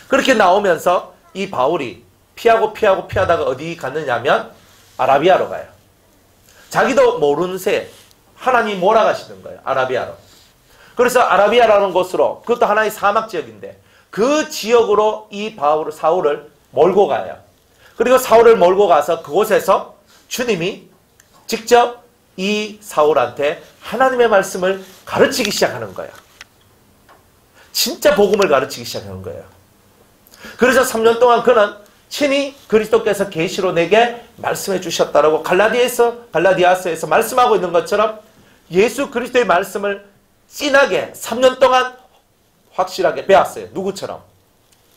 그렇게 나오면서 이 바울이 피하다가 어디 갔느냐면 아라비아로 가요. 자기도 모르는 새 하나님이 몰아가시는 거예요. 아라비아로. 그래서 아라비아라는 곳으로, 그것도 하나의 사막 지역인데 그 지역으로 이 사울을 몰고 가요. 그리고 사울을 몰고 가서 그곳에서 주님이 직접 이 사울한테 하나님의 말씀을 가르치기 시작하는 거예요. 진짜 복음을 가르치기 시작하는 거예요. 그래서 3년 동안 그는 친히 그리스도께서 계시로 내게 말씀해 주셨다라고 갈라디아서에서 말씀하고 있는 것처럼 예수 그리스도의 말씀을 진하게 3년 동안 확실하게 배웠어요. 누구처럼?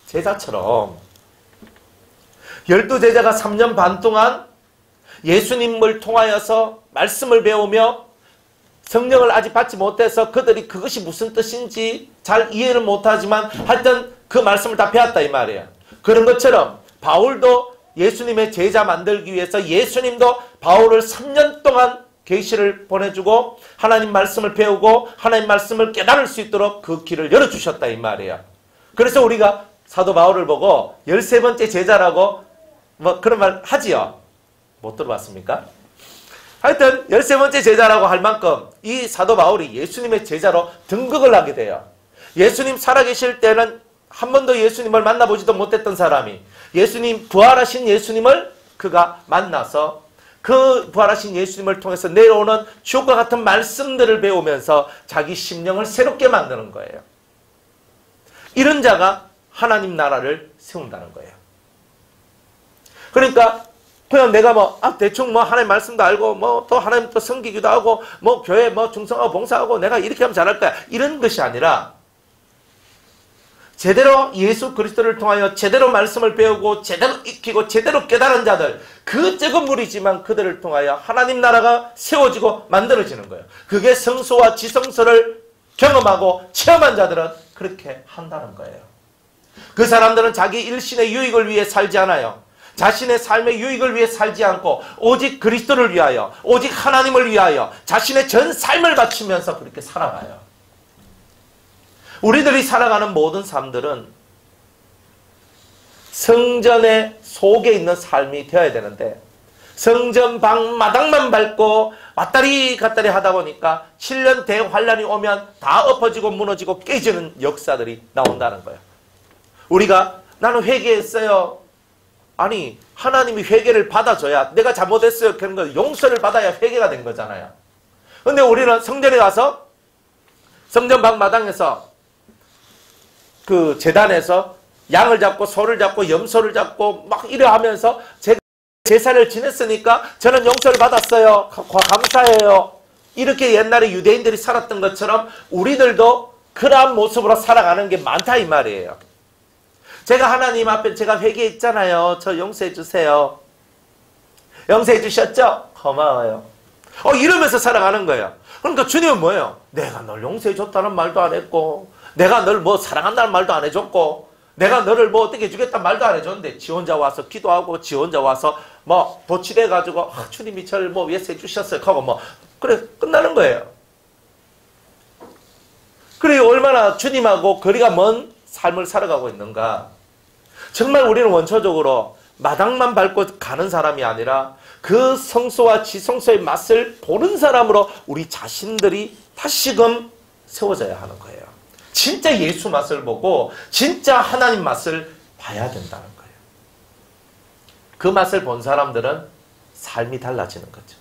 제자처럼. 12제자가 3년 반 동안 예수님을 통하여서 말씀을 배우며 성령을 아직 받지 못해서 그들이 그것이 무슨 뜻인지 잘 이해를 못하지만 하여튼 그 말씀을 다 배웠다 이 말이에요. 그런 것처럼 바울도 예수님의 제자 만들기 위해서 예수님도 바울을 3년 동안 계시를 보내주고 하나님 말씀을 배우고 하나님 말씀을 깨달을 수 있도록 그 길을 열어주셨다 이 말이에요. 그래서 우리가 사도 바울을 보고 13번째 제자라고 뭐 그런 말 하지요. 못 들어봤습니까? 하여튼 13번째 제자라고 할 만큼 이 사도 바울이 예수님의 제자로 등극을 하게 돼요. 예수님 살아계실 때는 한 번도 예수님을 만나보지도 못했던 사람이 예수님, 부활하신 예수님을 그가 만나서 그 부활하신 예수님을 통해서 내려오는 주옥과 같은 말씀들을 배우면서 자기 심령을 새롭게 만드는 거예요. 이런 자가 하나님 나라를 세운다는 거예요. 그러니까 그냥 내가 대충 하나님 말씀도 알고 또 하나님 또 섬기기도 하고 교회 충성하고 봉사하고 내가 이렇게 하면 잘할 거야. 이런 것이 아니라 제대로 예수 그리스도를 통하여 제대로 말씀을 배우고 제대로 익히고 제대로 깨달은 자들, 그 적은 무리지만 그들을 통하여 하나님 나라가 세워지고 만들어지는 거예요. 그게 성소와 지성소를 경험하고 체험한 자들은 그렇게 한다는 거예요. 그 사람들은 자기 일신의 유익을 위해 살지 않아요. 자신의 삶의 유익을 위해 살지 않고 오직 그리스도를 위하여, 오직 하나님을 위하여 자신의 전 삶을 바치면서 그렇게 살아가요. 우리들이 살아가는 모든 삶들은 성전의 속에 있는 삶이 되어야 되는데 성전 방 마당만 밟고 왔다리 갔다리 하다 보니까 7년 대환란이 오면 다 엎어지고 무너지고 깨지는 역사들이 나온다는 거예요. 우리가 나는 회개했어요. 아니 하나님이 회개를 받아줘야, 내가 잘못했어요 그런 거 용서를 받아야 회개가 된 거잖아요. 근데 우리는 성전에 가서 성전 방 마당에서 그 제단에서 양을 잡고 소를 잡고 염소를 잡고 막 이래 하면서 제가 제사를 지냈으니까 저는 용서를 받았어요. 감사해요. 이렇게 옛날에 유대인들이 살았던 것처럼 우리들도 그러한 모습으로 살아가는 게 많다 이 말이에요. 제가 하나님 앞에 제가 회개했잖아요. 저 용서해 주세요. 용서해 주셨죠? 고마워요. 이러면서 살아가는 거예요. 그러니까 주님은 뭐예요? 내가 널 용서해 줬다는 말도 안 했고 내가 널 사랑한다는 말도 안 해줬고 내가 너를 뭐 어떻게 해주겠다 말도 안 해줬는데 지 혼자 와서 기도하고 지 혼자 와서 뭐 도취돼가지고 주님이 저를 뭐 위해서 해주셨어요 하고 뭐 그래 끝나는 거예요. 그래 얼마나 주님하고 거리가 먼 삶을 살아가고 있는가. 정말 우리는 원초적으로 마당만 밟고 가는 사람이 아니라 그 성소와 지성소의 맛을 보는 사람으로 우리 자신들이 다시금 세워져야 하는 거예요. 진짜 예수 맛을 보고 진짜 하나님 맛을 봐야 된다는 거예요. 그 맛을 본 사람들은 삶이 달라지는 거죠.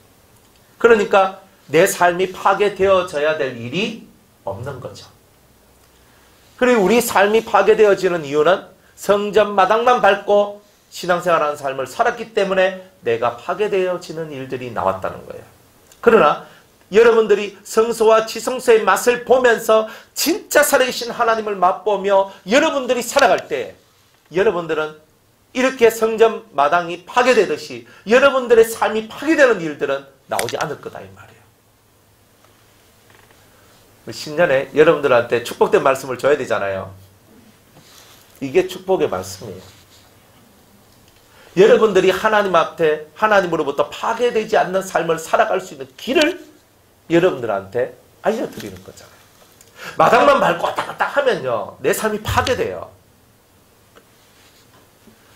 그러니까 내 삶이 파괴되어져야 될 일이 없는 거죠. 그리고 우리 삶이 파괴되어지는 이유는 성전 마당만 밟고 신앙생활하는 삶을 살았기 때문에 내가 파괴되어지는 일들이 나왔다는 거예요. 그러나 여러분들이 성소와 지성소의 맛을 보면서 진짜 살아계신 하나님을 맛보며 여러분들이 살아갈 때 여러분들은 이렇게 성전 마당이 파괴되듯이 여러분들의 삶이 파괴되는 일들은 나오지 않을 거다 이 말이에요. 신년에 여러분들한테 축복된 말씀을 줘야 되잖아요. 이게 축복의 말씀이에요. 여러분들이 하나님 앞에 하나님으로부터 파괴되지 않는 삶을 살아갈 수 있는 길을 여러분들한테 알려드리는 거잖아요. 마당만 밟고 왔다 갔다 하면요 내 삶이 파괴돼요.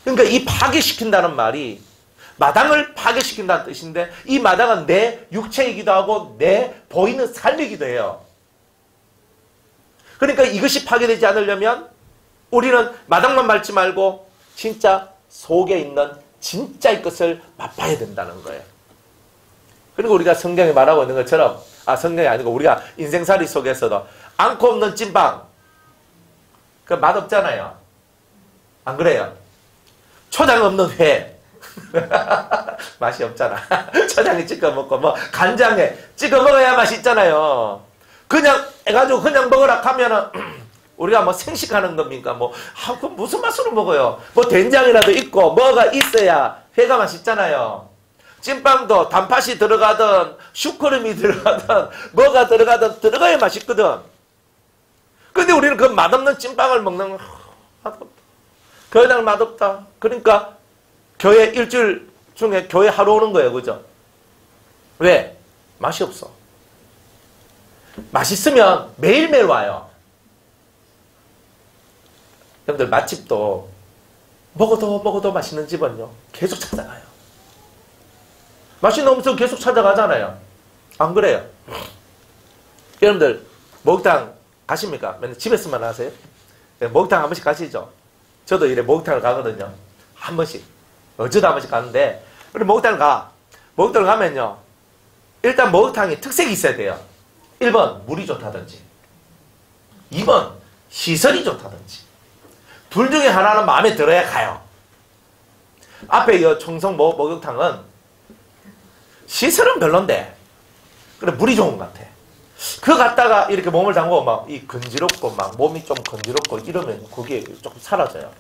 그러니까 이 파괴시킨다는 말이 마당을 파괴시킨다는 뜻인데 이 마당은 내 육체이기도 하고 내 보이는 삶이기도 해요. 그러니까 이것이 파괴되지 않으려면 우리는 마당만 밟지 말고 진짜 속에 있는 진짜의 것을 맛봐야 된다는 거예요. 그리고 우리가 성경에 말하고 있는 것처럼 성경이 아니고 우리가 인생살이 속에서도 앙코 없는 찐빵 그 맛없잖아요. 안 그래요? 초장 없는 회 맛이 없잖아. 초장에 찍어 먹고 뭐 간장에 찍어 먹어야 맛있잖아요. 그냥 해가지고 그냥 먹으라 하면은 우리가 뭐 생식하는 겁니까? 그럼 무슨 맛으로 먹어요? 뭐 된장이라도 있고 뭐가 있어야 회가 맛있잖아요. 찐빵도 단팥이 들어가든 슈크림이 들어가든 뭐가 들어가든 들어가야 맛있거든. 근데 우리는 그 맛없는 찐빵을 먹는 맛없다. 그냥 맛없다. 그러니까 교회 일주일 중에 교회 하루 오는 거예요. 그죠? 왜? 맛이 없어. 맛있으면 매일매일 와요. 여러분들 맛집도 먹어도 맛있는 집은요 계속 찾아가요. 맛있는 음식 계속 찾아가잖아요. 안 그래요? 여러분들 목욕탕 가십니까? 맨날 집에서만 하세요? 목욕탕 한 번씩 가시죠? 저도 이래 목욕탕을 가거든요. 한 번씩 어쩌다 한 번씩 가는데 우리 목욕탕을 가. 목욕탕을 가면요 일단 목욕탕이 특색이 있어야 돼요. 1번 물이 좋다든지 2번 시설이 좋다든지 둘 중에 하나는 마음에 들어야 가요. 앞에 이 청송 목욕탕은 시설은 별론데 그래 물이 좋은 것 같아. 그거 갔다가 이렇게 몸을 담고 막 이 건지럽고 막 몸이 좀 건지럽고 이러면 그게 조금 사라져요.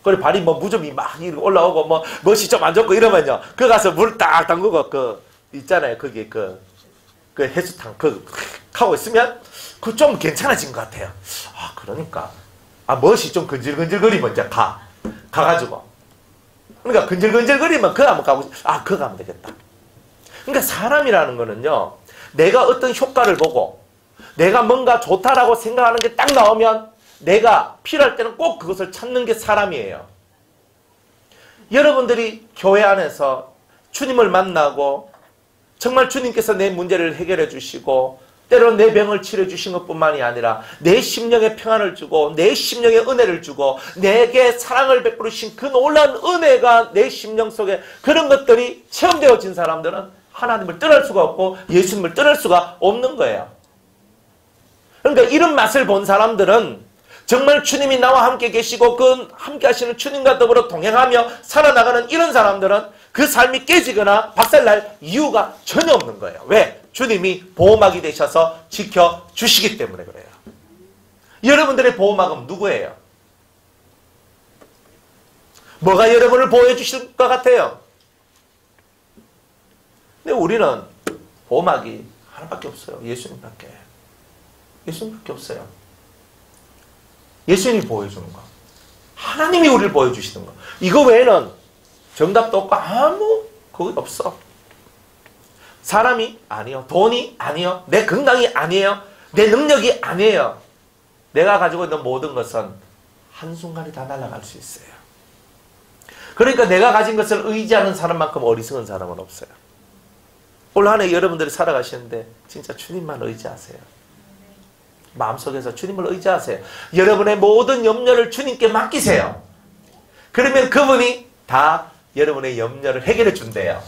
그래 발이 뭐 무좀이 막 이렇게 올라오고 뭐 멋이 좀 안 좋고 이러면요 그 가서 물 딱 담그고 그 있잖아요 거기 그 해수탕 하고 있으면 그 좀 괜찮아진 것 같아요. 그러니까 멋이 좀 건질건질거리면 이제 가가지고 그러니까 건질건질거리면 그거 한번 가고 그거 가면 되겠다. 그러니까 사람이라는 거는요 내가 어떤 효과를 보고 내가 뭔가 좋다라고 생각하는 게 딱 나오면 내가 필요할 때는 꼭 그것을 찾는 게 사람이에요. 여러분들이 교회 안에서 주님을 만나고 정말 주님께서 내 문제를 해결해 주시고 때로는 내 병을 치료 주신 것뿐만이 아니라 내 심령에 평안을 주고 내 심령에 은혜를 주고 내게 사랑을 베푸신 그 놀라운 은혜가 내 심령 속에 그런 것들이 체험되어진 사람들은 하나님을 떠날 수가 없고 예수님을 떠날 수가 없는 거예요. 그러니까 이런 맛을 본 사람들은 정말 주님이 나와 함께 계시고 그 함께 하시는 주님과 더불어 동행하며 살아나가는 이런 사람들은 그 삶이 깨지거나 박살날 이유가 전혀 없는 거예요. 왜? 주님이 보호막이 되셔서 지켜주시기 때문에 그래요. 여러분들의 보호막은 누구예요? 뭐가 여러분을 보호해 주실 것 같아요? 근데 우리는 보호막이 하나밖에 없어요. 예수님밖에 없어요. 예수님이 보호해 주는 거. 하나님이 우리를 보여주시는 거. 이거 외에는 정답도 없고 아무 그거 없어. 사람이 아니요. 돈이 아니요. 내 건강이 아니에요. 내 능력이 아니에요. 내가 가지고 있는 모든 것은 한순간에 다 날아갈 수 있어요. 그러니까 내가 가진 것을 의지하는 사람만큼 어리석은 사람은 없어요. 올 한 해 여러분들이 살아가시는데 진짜 주님만 의지하세요. 마음속에서 주님을 의지하세요. 여러분의 모든 염려를 주님께 맡기세요. 그러면 그분이 다 여러분의 염려를 해결해 준대요.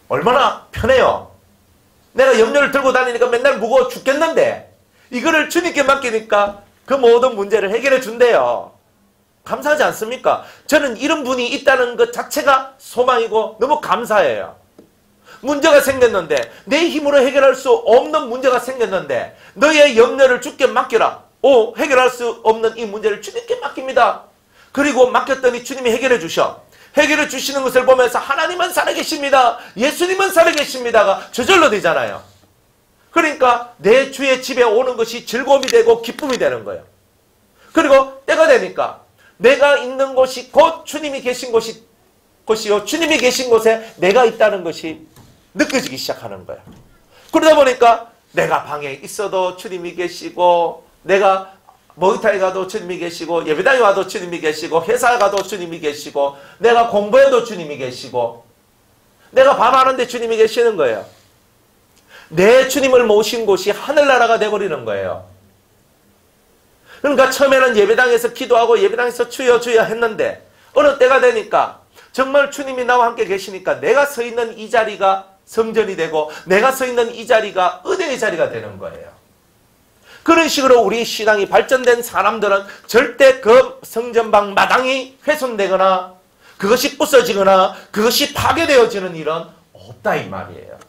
얼마나 편해요. 내가 염려를 들고 다니니까 맨날 무거워 죽겠는데 이거를 주님께 맡기니까 그 모든 문제를 해결해 준대요. 감사하지 않습니까? 저는 이런 분이 있다는 것 자체가 소망이고 너무 감사해요. 문제가 생겼는데 내 힘으로 해결할 수 없는 문제가 생겼는데 너의 염려를 주께 맡겨라. 해결할 수 없는 이 문제를 주님께 맡깁니다. 그리고 맡겼더니 주님이 해결해 주셔. 해결해 주시는 것을 보면서 하나님은 살아계십니다. 예수님은 살아계십니다가 저절로 되잖아요. 그러니까 내 주의 집에 오는 것이 즐거움이 되고 기쁨이 되는 거예요. 그리고 때가 되니까 내가 있는 곳이 곧 주님이 계신 곳이요. 주님이 계신 곳에 내가 있다는 것이 느껴지기 시작하는 거예요. 그러다 보니까 내가 방에 있어도 주님이 계시고 내가 목욕탕에 가도 주님이 계시고 예배당에 와도 주님이 계시고 회사에 가도 주님이 계시고 내가 공부해도 주님이 계시고 내가 밥하는데 주님이 계시는 거예요. 내 주님을 모신 곳이 하늘나라가 되어버리는 거예요. 그러니까 처음에는 예배당에서 기도하고 예배당에서 주여 주여 했는데 어느 때가 되니까 정말 주님이 나와 함께 계시니까 내가 서 있는 이 자리가 성전이 되고 내가 서 있는 이 자리가 은혜의 자리가 되는 거예요. 그런 식으로 우리 신앙이 발전된 사람들은 절대 그 성전방 마당이 훼손되거나 그것이 부서지거나 그것이 파괴되어지는 일은 없다 이 말이에요.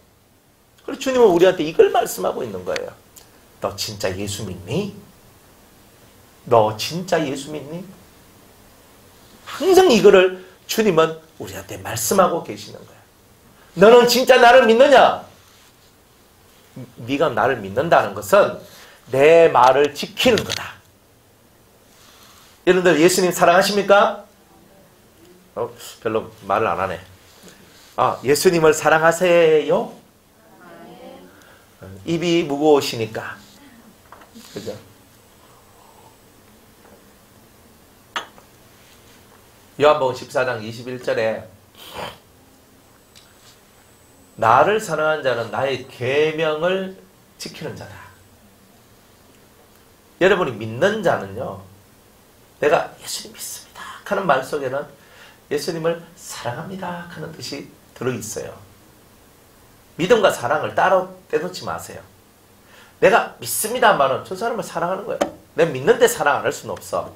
그리고 주님은 우리한테 이걸 말씀하고 있는 거예요. 너 진짜 예수 믿니? 너 진짜 예수 믿니? 항상 이거를 주님은 우리한테 말씀하고 계시는 거예요. 너는 진짜 나를 믿느냐? 네가 나를 믿는다는 것은 내 말을 지키는 거다. 여러분들 예수님 사랑하십니까? 별로 말을 안 하네. 예수님을 사랑하세요? 입이 무거우시니까. 그죠? 요한복음 14장 21절에 나를 사랑하는 자는 나의 계명을 지키는 자다. 여러분이 믿는 자는요. 내가 예수님 믿습니다 하는 말 속에는 예수님을 사랑합니다 하는 뜻이 들어있어요. 믿음과 사랑을 따로 떼놓지 마세요. 내가 믿습니다 말은 저 사람을 사랑하는 거예요. 내가 믿는데 사랑 안 할 수는 없어.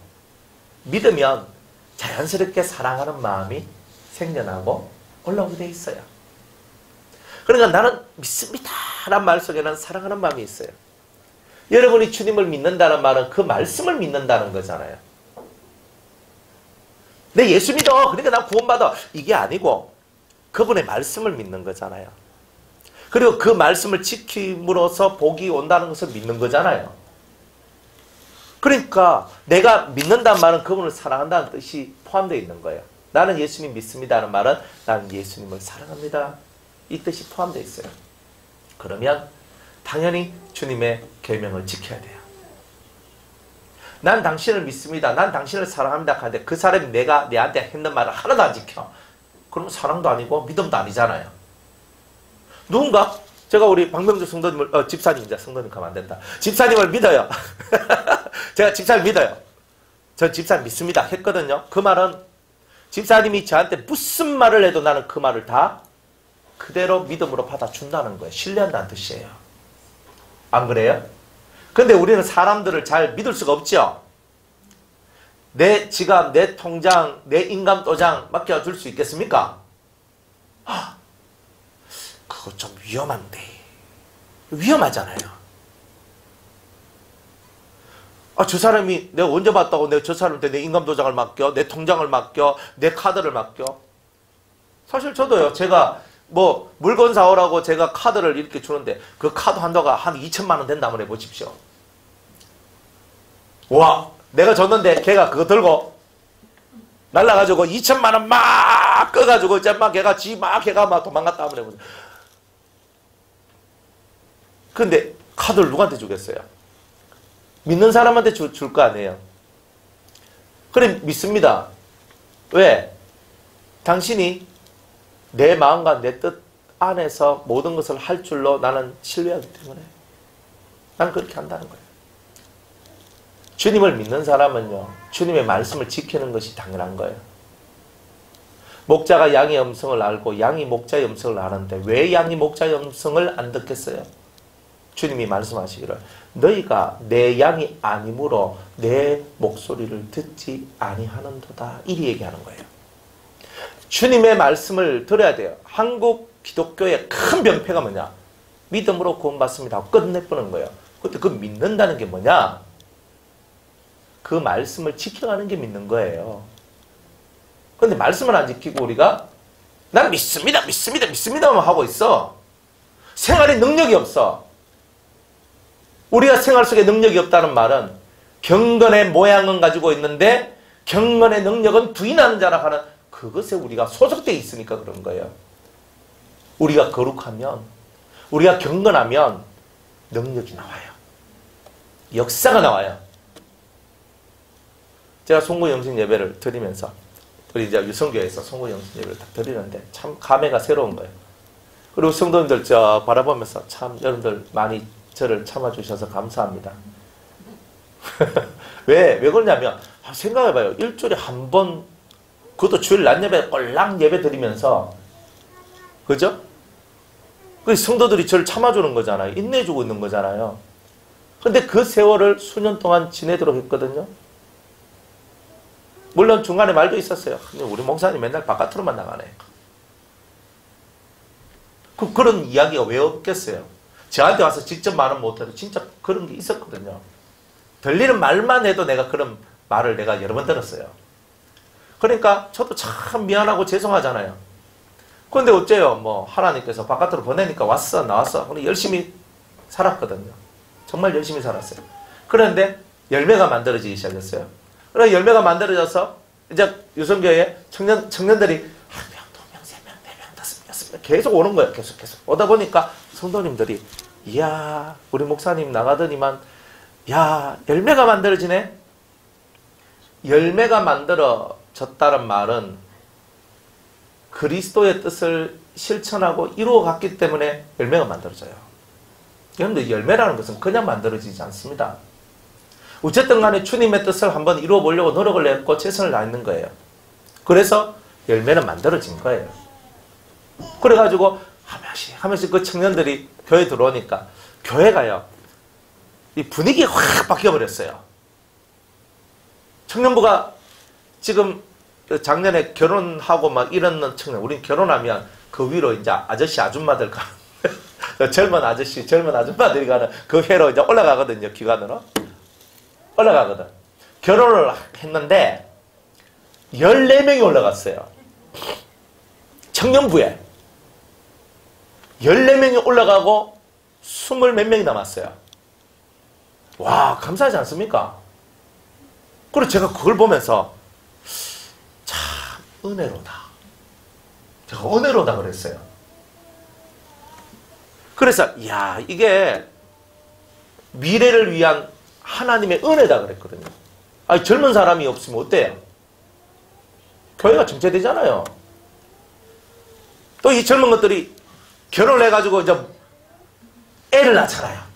믿으면 자연스럽게 사랑하는 마음이 생겨나고 올라오게 돼 있어요. 그러니까 나는 믿습니다 라는 말 속에는 사랑하는 마음이 있어요. 여러분이 주님을 믿는다는 말은 그 말씀을 믿는다는 거잖아요. 내 예수 믿어 그러니까 난 구원받아 이게 아니고 그분의 말씀을 믿는 거잖아요. 그리고 그 말씀을 지킴으로써 복이 온다는 것을 믿는 거잖아요. 그러니까 내가 믿는다는 말은 그분을 사랑한다는 뜻이 포함되어 있는 거예요. 나는 예수님 믿습니다는 말은 나는 예수님을 사랑합니다 이 뜻이 포함되어 있어요. 그러면 당연히 주님의 계명을 지켜야 돼요. 난 당신을 믿습니다. 난 당신을 사랑합니다 하는데 그 사람이 내한테 했는 말을 하나도 안 지켜. 그러면 사랑도 아니고 믿음도 아니잖아요. 누군가 제가 우리 박명주 성도님을 집사님이자 성도님 가면 안 된다. 집사님을 믿어요. 제가 집사님 믿어요. 전 집사님 믿습니다 했거든요. 그 말은 집사님이 저한테 무슨 말을 해도 나는 그 말을 다 그대로 믿음으로 받아준다는 거예요. 신뢰한다는 뜻이에요. 안 그래요? 근데 우리는 사람들을 잘 믿을 수가 없죠. 내 지갑, 내 통장, 내 인감도장 맡겨줄 수 있겠습니까? 그거 좀 위험한데. 위험하잖아요. 저 사람이 내가 언제 봤다고 내가 저 사람한테 내 인감도장을 맡겨, 내 통장을 맡겨, 내 카드를 맡겨. 사실 저도요. 제가 뭐 물건 사오라고 제가 카드를 이렇게 주는데 그 카드 한도가 한 2천만 원 된다면 해보십시오. 와, 내가 줬는데 걔가 그거 들고 날라가지고 2천만 원 막 꺼가지고 이제 막 걔가 막 도망갔다 하면 근데 카드를 누구한테 주겠어요? 믿는 사람한테 줄 거 아니에요. 그래 믿습니다. 왜? 당신이 내 마음과 내 뜻 안에서 모든 것을 할 줄로 나는 신뢰하기 때문에 나는 그렇게 한다는 거예요. 주님을 믿는 사람은요, 주님의 말씀을 지키는 것이 당연한 거예요. 목자가 양의 음성을 알고 양이 목자의 음성을 아는데 왜 양이 목자의 음성을 안 듣겠어요? 주님이 말씀하시기를 너희가 내 양이 아니므로 내 목소리를 듣지 아니하는도다. 이리 얘기하는 거예요. 주님의 말씀을 들어야 돼요. 한국 기독교의 큰 병폐가 뭐냐? 믿음으로 구원받습니다 하고 끝내버리는 거예요. 근데 그 믿는다는 게 뭐냐? 그 말씀을 지켜가는 게 믿는 거예요. 근데 말씀을 안 지키고 우리가 난 믿습니다만 하고 있어. 생활에 능력이 없어. 우리가 생활 속에 능력이 없다는 말은 경건의 모양은 가지고 있는데 경건의 능력은 부인하는 자라 하는 그것에 우리가 소속되어 있으니까 그런 거예요. 우리가 거룩하면, 우리가 경건하면 능력이 나와요. 역사가 나와요. 제가 송구영신 예배를 드리면서 우리 이제 유성교회에서 송구영신 예배를 드리는데 참 감회가 새로운 거예요. 그리고 성도님들 저 바라보면서 참 여러분들 많이 저를 참아주셔서 감사합니다. 왜 그러냐면 생각해봐요. 일주일에 한 번, 그것도 주일 낮 예배 꼴랑 예배 드리면서, 그죠? 그 성도들이 저를 참아주는 거잖아요. 인내해주고 있는 거잖아요. 근데 그 세월을 수년 동안 지내도록 했거든요. 물론 중간에 말도 있었어요. 근데 우리 목사님 맨날 바깥으로만 나가네. 그런 이야기가 왜 없겠어요? 저한테 와서 직접 말은 못해도 진짜 그런 게 있었거든요. 들리는 말만 해도 내가 그런 말을 내가 여러 번 들었어요. 그러니까 저도 참 미안하고 죄송하잖아요. 그런데 어째요? 뭐 하나님께서 바깥으로 보내니까 나왔어. 근데 열심히 살았거든요. 정말 열심히 살았어요. 그런데 열매가 만들어지기 시작했어요. 그래서 열매가 만들어져서 이제 유성교회에 청년들이 한 명, 두 명, 세 명, 네 명, 다섯 명, 여섯 명 계속 오는 거예요. 계속. 오다 보니까 성도님들이 이야 우리 목사님 나가더니만 야 열매가 만들어지네. 열매가 만들어졌다는 말은 그리스도의 뜻을 실천하고 이루어갔기 때문에 열매가 만들어져요. 여러분들 열매라는 것은 그냥 만들어지지 않습니다. 어쨌든 간에 주님의 뜻을 한번 이루어 보려고 노력을 했고 최선을 다했는 거예요. 그래서 열매는 만들어진 거예요. 그래가지고 하면서 그 청년들이 교회 들어오니까 교회가요 이 분위기가 확 바뀌어버렸어요. 청년부가 지금 작년에 결혼하고 막 이런 청년, 우린 결혼하면 그 위로 이제 아저씨 아줌마들 가 젊은 아줌마들이 가는 그 회로 이제 올라가거든요. 기관으로 올라가거든. 결혼을 했는데 14명이 올라갔어요. 청년부에 14명이 올라가고 20 몇 명이 남았어요. 와 감사하지 않습니까? 그리고 제가 그걸 보면서 참 은혜로다. 제가 은혜로다 그랬어요. 그래서 이야 이게 미래를 위한 하나님의 은혜다 그랬거든요. 아니 젊은 사람이 없으면 어때요? 교회가 정체되잖아요. 또 이 젊은 것들이 결혼을 해가지고 이제 애를 낳잖아요.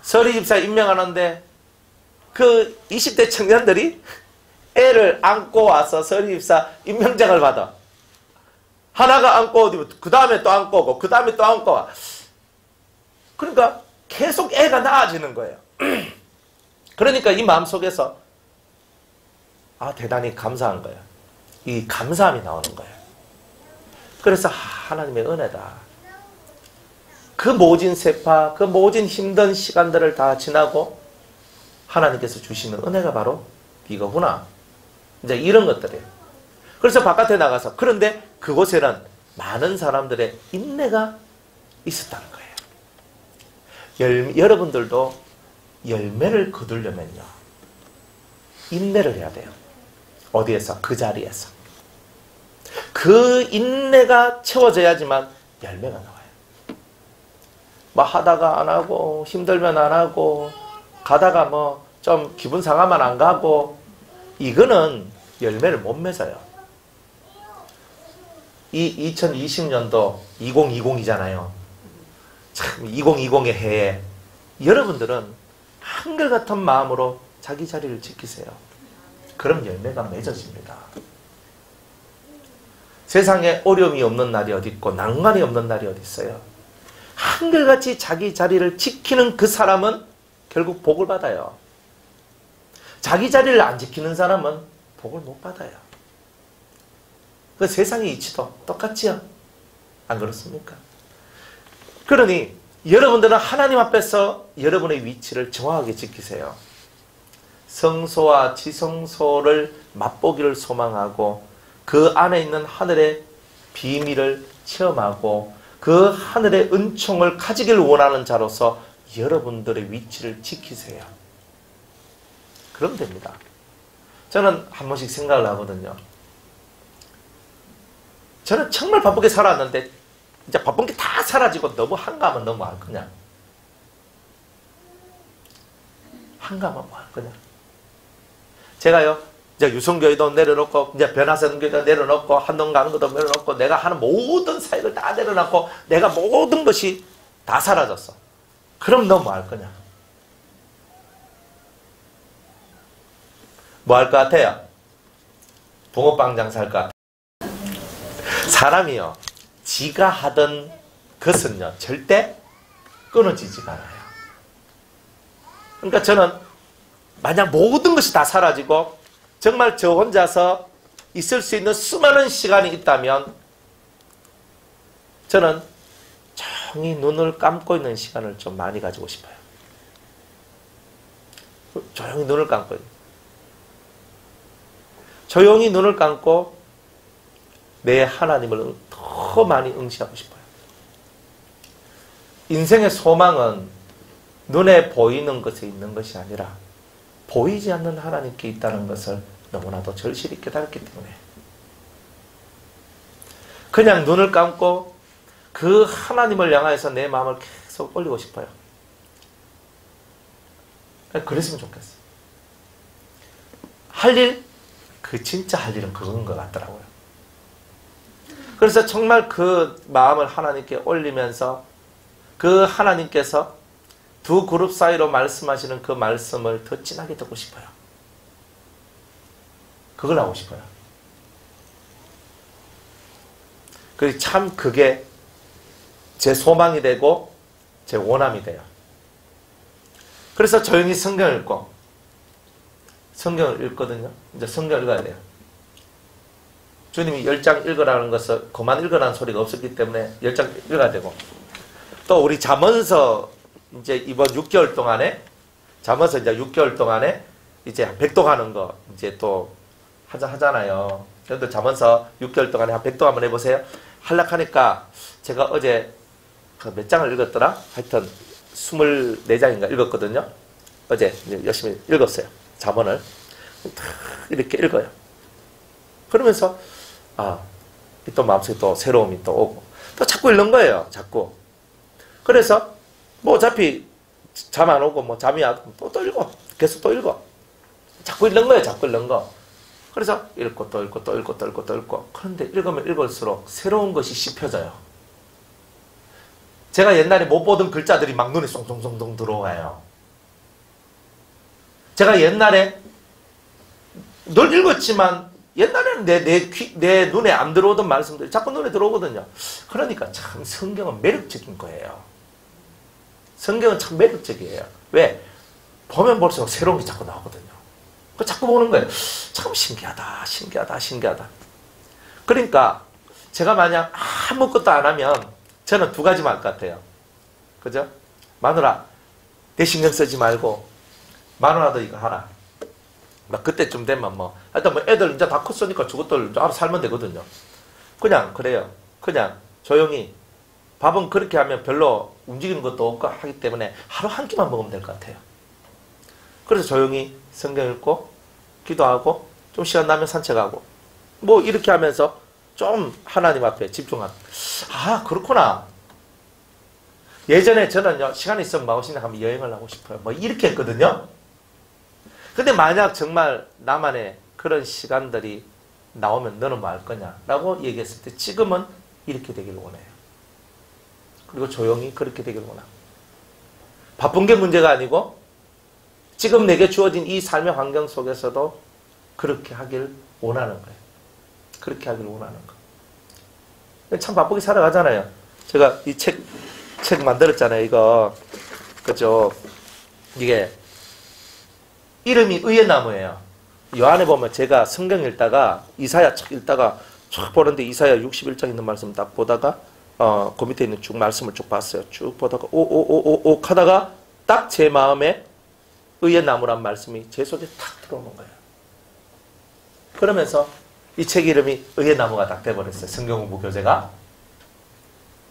서리집사 임명하는데 그 20대 청년들이 애를 안고 와서 서리집사 임명장을 받아. 하나가 안고 오고 그 다음에 또 안고 오고 그 다음에 또 안고 와. 그러니까 계속 애가 낳아지는 거예요. 그러니까 이 마음속에서 대단히 감사한 거예요. 이 감사함이 나오는 거예요. 그래서 하나님의 은혜다. 그 모진 세파, 그 모진 힘든 시간들을 다 지나고 하나님께서 주시는 은혜가 바로 이거구나. 이제 이런 것들이에요. 그래서 바깥에 나가서 그런데 그곳에는 많은 사람들의 인내가 있었다는 거예요. 여러분들도 열매를 거두려면요. 인내를 해야 돼요. 어디에서? 그 자리에서. 그 인내가 채워져야지만 열매가 나와요. 뭐 하다가 안 하고 힘들면 안 하고 가다가 뭐 좀 기분 상하면 안 가고 이거는 열매를 못 맺어요. 이 2020년도 2020이잖아요. 참 2020의 해에 여러분들은 한결같은 마음으로 자기 자리를 지키세요. 그럼 열매가 맺어집니다. 세상에 어려움이 없는 날이 어디 있고 난관이 없는 날이 어디 있어요. 한결같이 자기 자리를 지키는 그 사람은 결국 복을 받아요. 자기 자리를 안 지키는 사람은 복을 못 받아요. 그 세상의 이치도 똑같지요? 안 그렇습니까? 그러니 여러분들은 하나님 앞에서 여러분의 위치를 정확하게 지키세요. 성소와 지성소를 맛보기를 소망하고 그 안에 있는 하늘의 비밀을 체험하고 그 하늘의 은총을 가지기를 원하는 자로서 여러분들의 위치를 지키세요. 그러면 됩니다. 저는 한 번씩 생각을 하거든요. 저는 정말 바쁘게 살았는데 이제 바쁜 게 다 사라지고 너무 한가하면 너무 할 거냐? 한가하면 뭐 할 거냐? 제가요, 이제 유성교회도 내려놓고, 이제 변화선교회도 내려놓고, 한동강도도 내려놓고, 내가 하는 모든 사역을 다 내려놓고, 내가 모든 것이 다 사라졌어. 그럼 너 뭐 할 거냐? 뭐 할 것 같아요? 붕어빵 장사할 것 같아요. 사람이요, 지가 하던 것은요, 절대 끊어지지가 않아요. 그러니까 저는 만약 모든 것이 다 사라지고 정말 저 혼자서 있을 수 있는 수많은 시간이 있다면 저는 조용히 눈을 감고 있는 시간을 좀 많이 가지고 싶어요. 조용히 눈을 감고 조용히 눈을 감고 내 하나님을 더 많이 응시하고 싶어요. 인생의 소망은 눈에 보이는 것에 있는 것이 아니라 보이지 않는 하나님께 있다는 것을 너무나도 절실히 깨달았기 때문에 그냥 눈을 감고 그 하나님을 향하여서 내 마음을 계속 올리고 싶어요. 그랬으면 좋겠어요. 할 일, 그 진짜 할 일은 그건 것 같더라고요. 그래서 정말 그 마음을 하나님께 올리면서 그 하나님께서 두 그룹 사이로 말씀하시는 그 말씀을 더 진하게 듣고 싶어요. 그걸 하고 싶어요. 참 그게 제 소망이 되고 제 원함이 돼요. 그래서 조용히 성경을 읽고 성경을 읽거든요. 이제 성경을 읽어야 돼요. 주님이 10장 읽으라는 것을 그만 읽으라는 소리가 없었기 때문에 10장 읽어야 되고 또 우리 잠언서 이제 이번 6개월 동안에 잠언서 이제 6개월 동안에 이제 백독하는 거 이제 또 하잖아요. 그런데 잠언서 6개월 동안에 한 백독 한번 해보세요. 하려하니까 제가 어제 그 몇 장을 읽었더라? 하여튼 24장인가 읽었거든요. 어제 열심히 읽었어요. 잠언을 이렇게 읽어요. 그러면서 또 마음속에 또 새로움이 또 오고 또 자꾸 읽는 거예요. 자꾸. 그래서 뭐 어차피 잠 안 오고 뭐 잠이 안 오고 또 읽어. 계속 또 읽어. 자꾸 읽는 거예요. 자꾸 읽는 거. 그래서 읽고 또 읽고 또 읽고 또 읽고 또 읽고. 그런데 읽으면 읽을수록 새로운 것이 씹혀져요. 제가 옛날에 못 보던 글자들이 막 눈에 쏙쏙쏙 들어와요. 제가 옛날에 늘 읽었지만 옛날에는 내 눈에 안 들어오던 말씀들이 자꾸 눈에 들어오거든요. 그러니까 참 성경은 매력적인 거예요. 성경은 참 매력적이에요. 왜? 보면 볼수록 새로운 게 자꾸 나오거든요. 그 자꾸 보는 거예요. 참 신기하다, 신기하다, 신기하다. 그러니까 제가 만약 아무것도 안 하면 저는 두 가지만 할 것 같아요. 그죠? 마누라, 내 신경 쓰지 말고 마누라도 이거 하라. 막 그때쯤 되면 뭐 하여튼 뭐 애들 이제 다 컸으니까 저것들 알아서 살면 되거든요. 그냥 그래요. 그냥 조용히 밥은 그렇게 하면 별로 움직이는 것도 없고 하기 때문에 하루 한 끼만 먹으면 될 것 같아요. 그래서 조용히 성경 읽고 기도하고 좀 시간 나면 산책하고 뭐 이렇게 하면서 좀 하나님 앞에 집중하고 아 그렇구나. 예전에 저는요 시간이 있으면 마오신당 한번 여행을 하고 싶어요. 뭐 이렇게 했거든요. 근데 만약 정말 나만의 그런 시간들이 나오면 너는 뭐 할 거냐 라고 얘기했을 때 지금은 이렇게 되기를 원해요. 그리고 조용히 그렇게 되기를 원합니다. 바쁜 게 문제가 아니고 지금 내게 주어진 이 삶의 환경 속에서도 그렇게 하길 원하는 거예요. 그렇게 하길 원하는 거. 참 바쁘게 살아가잖아요. 제가 이 책 만들었잖아요. 이거 그죠? 이게 이름이 의의 나무예요. 이 안에 보면 제가 성경 읽다가 이사야 책 읽다가 쭉 보는데 이사야 61장 있는 말씀 딱 보다가 그 밑에 있는 쭉 말씀을 쭉 봤어요. 쭉 보다가 오 하다가 딱 제 마음에 의의 나무란 말씀이 제 속에 탁 들어오는 거예요. 그러면서 이 책 이름이 의의 나무가 딱 돼버렸어요. 성경 공부 교재가.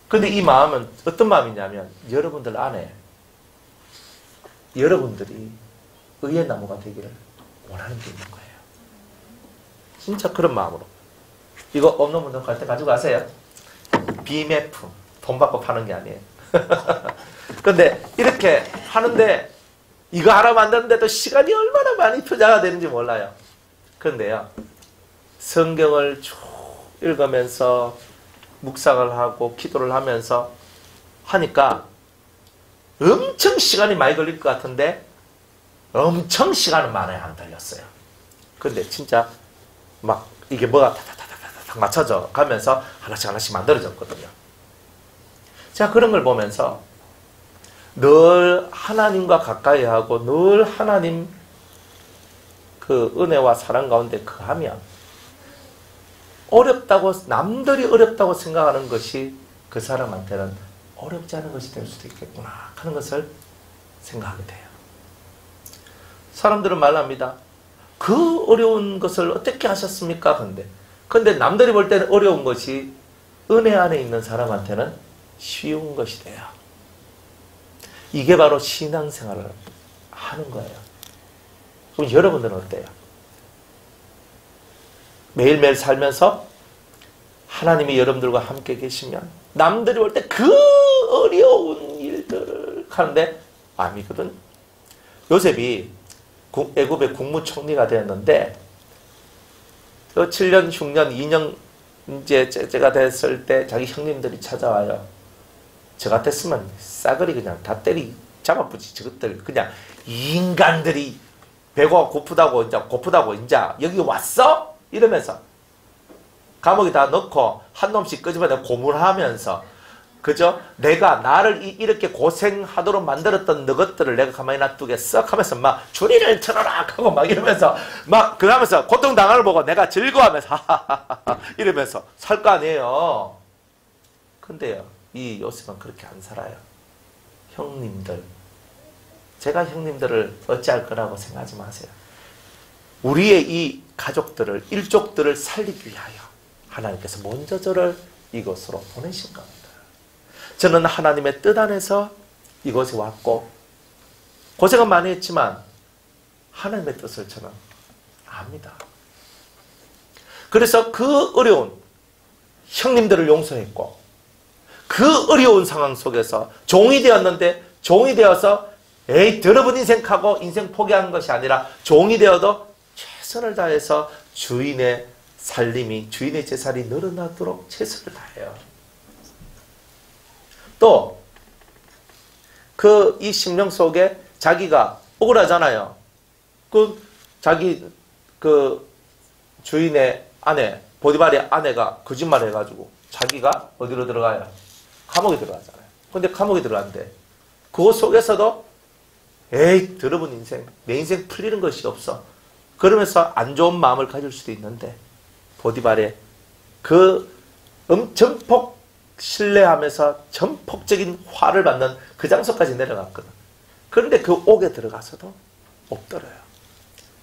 근데 이 마음은 어떤 마음이냐면 여러분들 안에 여러분들이 의의 나무가 되기를 원하는 게 있는 거예요. 진짜 그런 마음으로. 이거 없는 분들 갈 때 가지고 가세요. BMF. 돈 받고 파는 게 아니에요. 근데 이렇게 하는데 이거 하나 만드는데도 시간이 얼마나 많이 투자가 되는지 몰라요. 그런데요. 성경을 쭉 읽으면서 묵상을 하고 기도를 하면서 하니까 엄청 시간이 많이 걸릴 것 같은데 엄청 시간은 많이 안 걸렸어요. 근데 진짜 막 이게 뭐가 타타타타타 맞춰져 가면서 하나씩 만들어졌거든요. 제가 그런 걸 보면서 늘 하나님과 가까이 하고 늘 하나님 그 은혜와 사랑 가운데 거하면 어렵다고 남들이 어렵다고 생각하는 것이 그 사람한테는 어렵지 않은 것이 될 수도 있겠구나 하는 것을 생각하게 돼요. 사람들은 말합니다. 그 어려운 것을 어떻게 하셨습니까? 근데 남들이 볼 때는 어려운 것이 은혜 안에 있는 사람한테는 쉬운 것이 돼요. 이게 바로 신앙생활을 하는 거예요. 그럼 여러분들은 어때요? 매일매일 살면서 하나님이 여러분들과 함께 계시면 남들이 볼 때 그 어려운 일들을 하는데 아니거든. 요셉이 애굽의 국무총리가 되었는데 그 7년, 6년, 2년 이제 제가 됐을 때 자기 형님들이 찾아와요. 저 같았으면 싸그리 그냥 다 잡아부지. 저것들 그냥 인간들이 배가 고프다고 이제 여기 왔어? 이러면서 감옥에 다 넣고 한 놈씩 끄집어내 고문하면서 그죠? 내가 나를 이렇게 고생하도록 만들었던 너것들을 내가 가만히 놔두겠어? 하면서 막 주리를 틀어라 하고 막 이러면서 막 그러면서 고통당하는 걸 보고 내가 즐거워하면서 하하하하 이러면서 살 거 아니에요. 근데요 이 요셉은 그렇게 안 살아요. 형님들 제가 형님들을 어찌할 거라고 생각하지 마세요. 우리의 이 가족들을 일족들을 살리기 위하여 하나님께서 먼저 저를 이곳으로 보내신 겁니다. 저는 하나님의 뜻 안에서 이곳에 왔고 고생은 많이 했지만 하나님의 뜻을 저는 압니다. 그래서 그 어려운 형님들을 용서했고 그 어려운 상황 속에서 종이 되었는데 종이 되어서 더러운 인생 하고 인생 포기한 것이 아니라 종이 되어도 최선을 다해서 주인의 살림이 주인의 재산이 늘어나도록 최선을 다해요. 또 그 이 심령 속에 자기가 억울하잖아요. 자기 주인의 아내 보디발의 아내가 거짓말을 해가지고 자기가 어디로 들어가요? 감옥에 들어가잖아요. 근데 감옥에 들어갔는데 그것 속에서도 더러운 인생 내 인생 풀리는 것이 없어. 그러면서 안 좋은 마음을 가질 수도 있는데 보디발의 그 전폭 신뢰하면서 전폭적인 화를 받는 그 장소까지 내려갔거든. 그런데 그 옥에 들어가서도 못 들어요.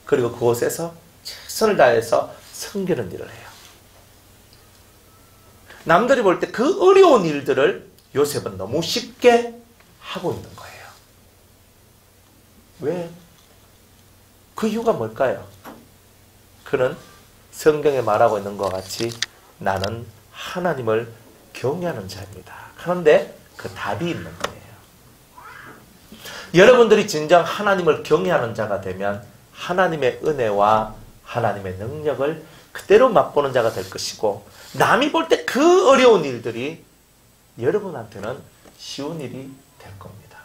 그리고 그곳에서 최선을 다해서 섬기는 일을 해요. 남들이 볼 때 그 어려운 일들을 요셉은 너무 쉽게 하고 있는 거예요. 왜? 그 이유가 뭘까요? 그 그는 성경에 말하고 있는 것 같이 나는 하나님을 경외하는 자입니다. 그런데 그 답이 있는 거예요. 여러분들이 진정 하나님을 경외하는 자가 되면 하나님의 은혜와 하나님의 능력을 그대로 맛보는 자가 될 것이고, 남이 볼 때 그 어려운 일들이 여러분한테는 쉬운 일이 될 겁니다.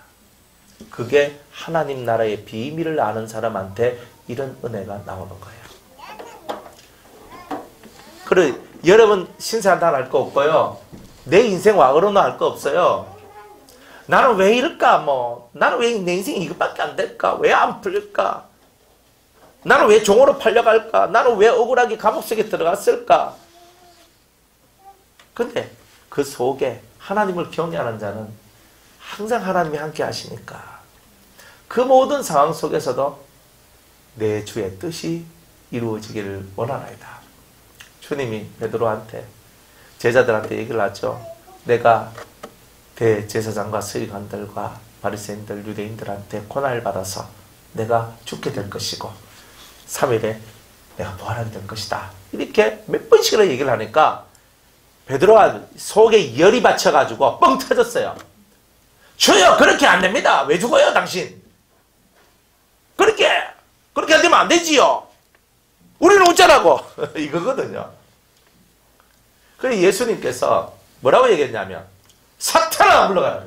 그게 하나님 나라의 비밀을 아는 사람한테 이런 은혜가 나오는 거예요. 그래, 여러분 신세한탄 할 거 없고요. 내 인생 와그로는 할 거 없어요. 나는 왜 이럴까? 나는 왜 내 인생이 이것밖에 안 될까? 왜 안 풀릴까? 나는 왜 종으로 팔려갈까? 나는 왜 억울하게 감옥 속에 들어갔을까? 근데 그 속에 하나님을 경외하는 자는 항상 하나님이 함께 하시니까 그 모든 상황 속에서도 내 주의 뜻이 이루어지기를 원하나이다. 주님이 베드로한테, 제자들한테 얘기를 하죠. 내가 대제사장과 서기관들과 바리새인들, 유대인들한테 고난을 받아서 내가 죽게 될 것이고 3일에 내가 부활하게 될 것이다. 이렇게 몇 번씩이나 얘기를 하니까 베드로가 속에 열이 받쳐가지고 뻥 터졌어요. 주여, 그렇게 안 됩니다. 왜 죽어요 당신? 그렇게 안 되면 안 되지요. 우리는 어쩌라고. 이거거든요. 그래서 예수님께서 뭐라고 얘기했냐면, 사탄아 물러가라.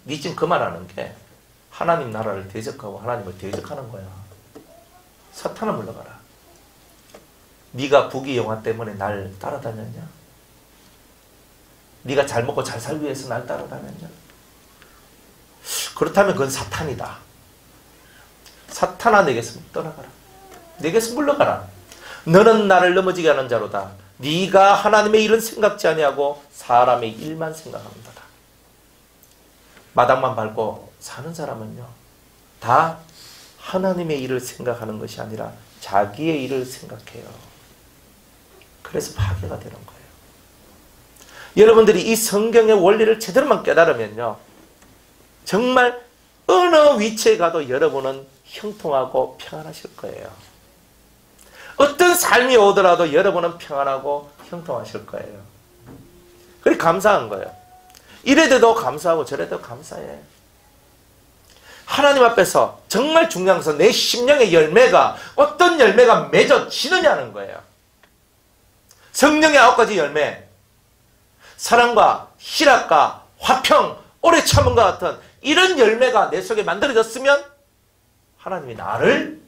네 지금 그 말하는 게 하나님 나라를 대적하고 하나님을 대적하는 거야. 사탄아 물러가라. 네가 부귀영화 때문에 날 따라다녔냐? 네가 잘 먹고 잘 살기 위해서 날 따라다녔냐? 그렇다면 그건 사탄이다. 사탄아, 내게서 떠나가라. 내게서 물러가라. 너는 나를 넘어지게 하는 자로다. 네가 하나님의 일은 생각지 아니하고 사람의 일만 생각합니다. 마당만 밟고 사는 사람은요, 다 하나님의 일을 생각하는 것이 아니라 자기의 일을 생각해요. 그래서 파괴가 되는 거예요. 여러분들이 이 성경의 원리를 제대로만 깨달으면요, 정말 어느 위치에 가도 여러분은 형통하고 평안하실 거예요. 어떤 삶이 오더라도 여러분은 평안하고 형통하실 거예요. 그래 감사한 거예요. 이래도 감사하고 저래도 감사해. 하나님 앞에서 정말 중요한 것은 내 심령의 열매가 어떤 열매가 맺어지느냐는 거예요. 성령의 9가지 열매, 사랑과 희락과 화평, 오래 참음과 같은 이런 열매가 내 속에 만들어졌으면 하나님이 나를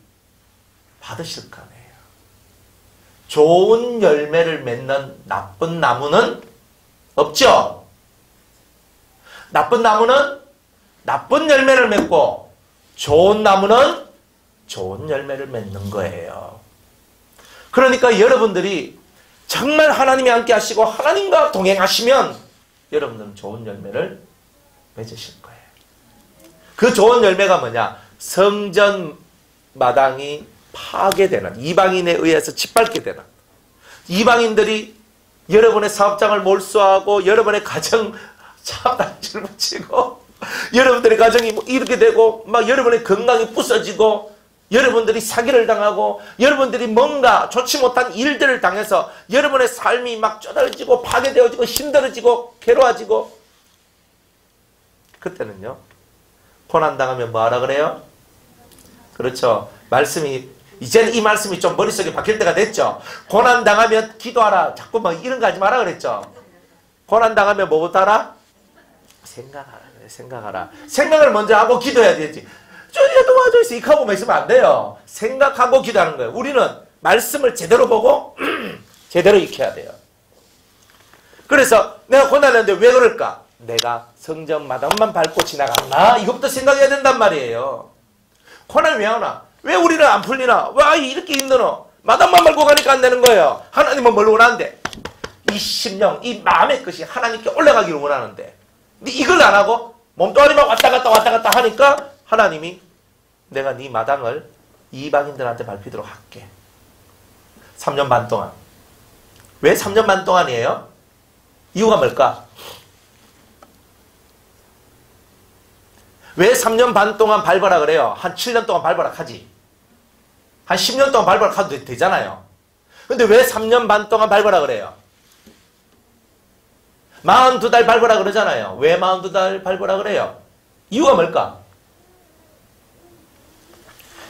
받으실 거 아니에요. 좋은 열매를 맺는 나쁜 나무는 없죠. 나쁜 나무는 나쁜 열매를 맺고 좋은 나무는 좋은 열매를 맺는 거예요. 그러니까 여러분들이 정말 하나님이 함께 하시고 하나님과 동행하시면 여러분들은 좋은 열매를 맺으실 거예요. 그 좋은 열매가 뭐냐? 성전 마당이 파괴되는, 이방인에 의해서 짓밟게 되는, 이방인들이 여러분의 사업장을 몰수하고 여러분의 가정 차단치를 붙이고 여러분들의 가정이 이렇게 되고 막 여러분의 건강이 부서지고 여러분들이 사기를 당하고 여러분들이 뭔가 좋지 못한 일들을 당해서 여러분의 삶이 막 쪼달지고 파괴되어지고 힘들어지고 괴로워지고, 그때는요 고난당하면 뭐하라 그래요? 그렇죠. 말씀이 이제는 이 말씀이 좀 머릿속에 박힐 때가 됐죠. 고난당하면 기도하라. 자꾸 뭐 이런 거 하지 마라 그랬죠. 고난당하면 뭐부터 하라? 생각하라. 생각하라. 생각을 먼저 하고 기도해야 되지. 저기가 도와줘 있어. 이하고만 있으면 안 돼요. 생각하고 기도하는 거예요. 우리는 말씀을 제대로 보고 제대로 익혀야 돼요. 그래서 내가 고난했는데 왜 그럴까? 내가 성전 마당만 밟고 지나갔나? 이것부터 생각해야 된단 말이에요. 고난 왜 하나? 왜 우리는 안 풀리나? 왜 이렇게 힘드노? 마당만 밟고 가니까 안 되는 거예요. 하나님은 뭘 원하는데? 이 심령, 이 마음의 것이 하나님께 올라가기를 원하는데, 근데 이걸 안 하고 몸뚱아리만 왔다 갔다 하니까 하나님이 내가 네 마당을 이방인들한테 밟히도록 할게. 3년 반 동안. 왜 3년 반 동안이에요? 이유가 뭘까? 왜 3년 반 동안 밟아라 그래요? 한 7년 동안 밟아라 하지. 한 10년 동안 발버락해도 되잖아요. 근데 왜 3년 반 동안 발버락 그래요? 42달 발버락 그러잖아요. 왜 42달 발버락 그래요? 이유가 뭘까?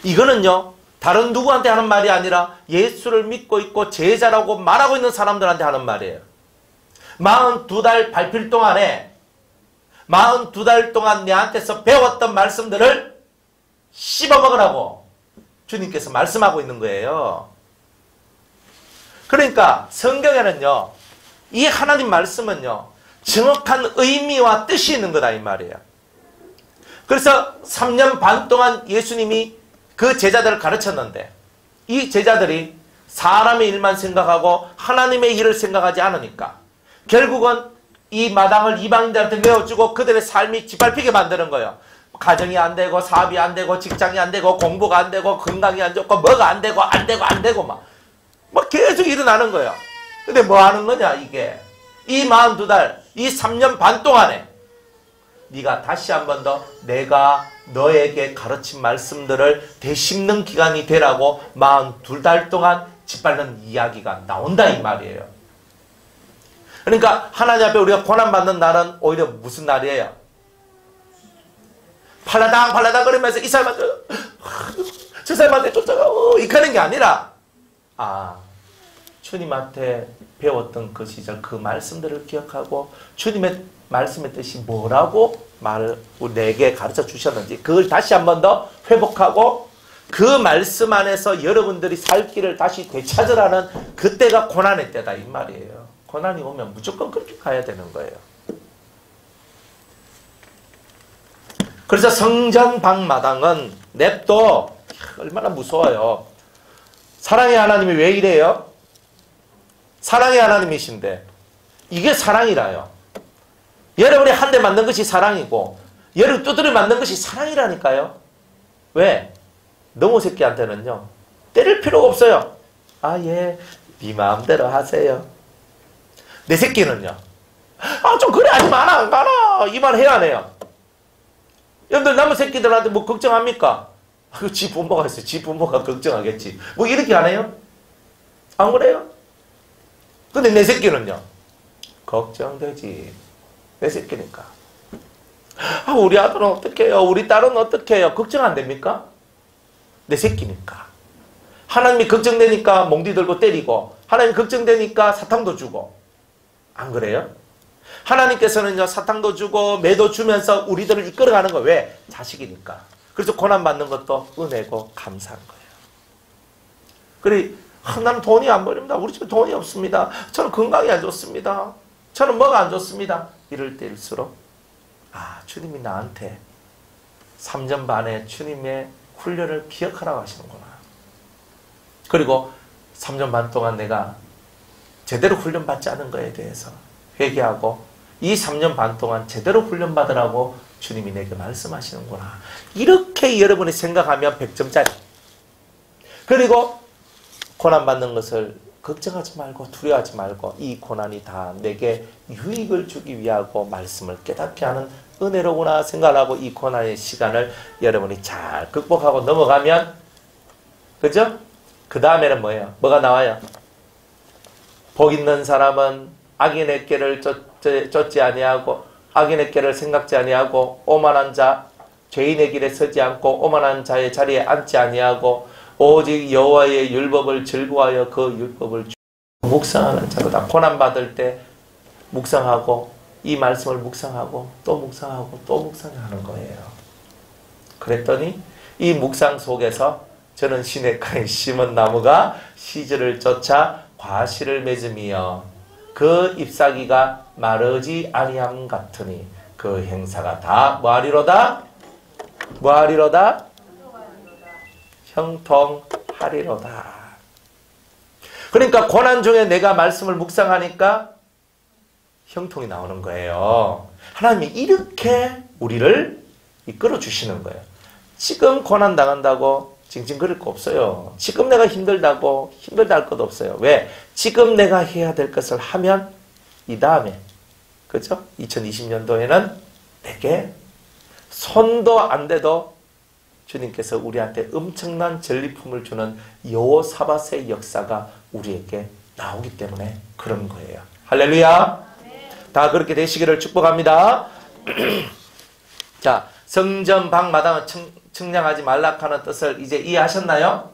이거는요, 다른 누구한테 하는 말이 아니라 예수를 믿고 있고 제자라고 말하고 있는 사람들한테 하는 말이에요. 42달 발필 동안에 42달 동안 내한테서 배웠던 말씀들을 씹어먹으라고 주님께서 말씀하고 있는 거예요. 그러니까 성경에는요, 이 하나님 말씀은요, 정확한 의미와 뜻이 있는 거다 이 말이에요. 그래서 3년 반 동안 예수님이 그 제자들을 가르쳤는데 이 제자들이 사람의 일만 생각하고 하나님의 일을 생각하지 않으니까 결국은 이 마당을 이방인들한테 내어주고 그들의 삶이 짓밟히게 만드는 거예요. 가정이 안 되고 사업이 안 되고 직장이 안 되고 공부가 안 되고 건강이 안 좋고 뭐가 안 되고 막 계속 일어나는 거예요. 근데 뭐 하는 거냐 이게. 이 42달, 이 3년 반 동안에 네가 다시 한 번 더 내가 너에게 가르친 말씀들을 되씹는 기간이 되라고 42달 동안 짓밟는 이야기가 나온다 이 말이에요. 그러니까 하나님 앞에 우리가 고난받는 날은 오히려 무슨 날이에요? 팔라당 거리면서 이 사람한테 저 사람한테 쫓아가고 이렇게 하는 게 아니라 주님한테 배웠던 그 시절 그 말씀들을 기억하고 주님의 말씀의 뜻이 뭐라고 내게 가르쳐 주셨는지 그걸 다시 한 번 더 회복하고 그 말씀 안에서 여러분들이 살 길을 다시 되찾으라는 그때가 고난의 때다 이 말이에요. 고난이 오면 무조건 그렇게 가야 되는 거예요. 그래서 성전 방마당은 냅도 얼마나 무서워요. 사랑의 하나님이 왜 이래요? 사랑의 하나님이신데 이게 사랑이라요. 여러분이 한 대 맞는 것이 사랑이고 여러분 두드려 맞는 것이 사랑이라니까요. 왜? 너무 새끼한테는요 때릴 필요가 없어요. 예, 네 마음대로 하세요. 내 새끼는요 좀 그래 하지 마라 안 가라 이 말 해야 해요. 여러분들 남의 새끼들한테 뭐 걱정합니까? 지 부모가 있어요. 지 부모가 걱정하겠지. 뭐 이렇게 안 해요? 안 그래요? 근데 내 새끼는요 걱정되지. 내 새끼니까. 우리 아들은 어떻게 해요? 우리 딸은 어떻게 해요? 걱정 안 됩니까? 내 새끼니까. 하나님이 걱정되니까 몽디 들고 때리고 하나님이 걱정되니까 사탕도 주고 안 그래요? 하나님께서는요 사탕도 주고 매도 주면서 우리들을 이끌어가는 거예요. 왜? 자식이니까. 그래서 고난받는 것도 은혜고 감사한 거예요. 그래 나는 돈이 안 벌립니다. 우리 집에 돈이 없습니다. 저는 건강이 안 좋습니다. 저는 뭐가 안 좋습니다. 이럴 때일수록 주님이 나한테 3년 반의 주님의 훈련을 기억하라고 하시는구나. 그리고 3년 반 동안 내가 제대로 훈련받지 않은 거에 대해서 회개하고 이 3년 반 동안 제대로 훈련받으라고 주님이 내게 말씀하시는구나. 이렇게 여러분이 생각하면 100점짜리. 그리고 고난받는 것을 걱정하지 말고 두려워하지 말고 이 고난이 다 내게 유익을 주기 위하고 말씀을 깨닫게 하는 은혜로구나 생각하고 이 고난의 시간을 여러분이 잘 극복하고 넘어가면 그죠? 그 다음에는 뭐예요? 뭐가 나와요? 복 있는 사람은 악인의 길을 쫓지 아니하고 악인의 길을 생각지 아니하고 오만한 자 죄인의 길에 서지 않고 오만한 자의 자리에 앉지 아니하고 오직 여호와의 율법을 즐거워하여 그 율법을 묵상하는 자로다. 고난받을 때 묵상하고 이 말씀을 묵상하고 또 묵상하고 또 묵상하는 거예요. 그랬더니 이 묵상 속에서 저는 시냇가에 심은 나무가 시절을 쫓아 과실을 맺으며 그 잎사귀가 마르지 아니함 같으니 그 행사가 다 뭐하리로다? 뭐하리로다? 형통하리로다. 그러니까 고난 중에 내가 말씀을 묵상하니까 형통이 나오는 거예요. 하나님이 이렇게 우리를 이끌어 주시는 거예요. 지금 고난 당한다고 징징거릴 거 없어요. 지금 내가 힘들다고 힘들다 할 것도 없어요. 왜? 지금 내가 해야 될 것을 하면 이 다음에 그죠? 2020년도에는 내게 손도 안 대도 주님께서 우리한테 엄청난 전리품을 주는 여호사밧의 역사가 우리에게 나오기 때문에 그런 거예요. 할렐루야. 다 그렇게 되시기를 축복합니다. 자, 성전 밖 마당은 측량하지 말라 하는 뜻을 이제 이해하셨나요?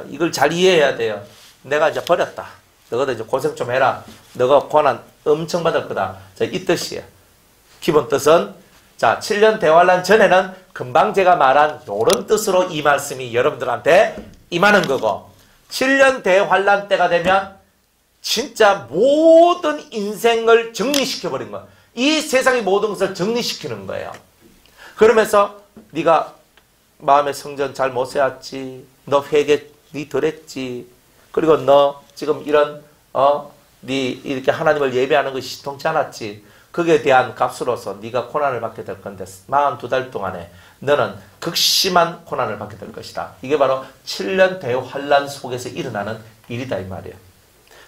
이걸 잘 이해해야 돼요. 내가 이제 버렸다. 너희들 이제 고생 좀 해라. 너가 고난 엄청 받을 거다. 자, 이 뜻이에요. 기본 뜻은 자, 7년 대환란 전에는 금방 제가 말한 이런 뜻으로 이 말씀이 여러분들한테 임하는 거고, 7년 대환란 때가 되면 진짜 모든 인생을 정리시켜버린 거예요. 이 세상의 모든 것을 정리시키는 거예요. 그러면서 네가 마음의 성전 잘 못 세웠지, 너 회개 네 덜 했지, 그리고 너 지금 이런 네 이렇게 하나님을 예배하는 것이 시통치 않았지, 거기에 대한 값으로서 네가 고난을 받게 될 건데 42달 동안에 너는 극심한 고난을 받게 될 것이다. 이게 바로 7년 대환란 속에서 일어나는 일이다 이 말이에요.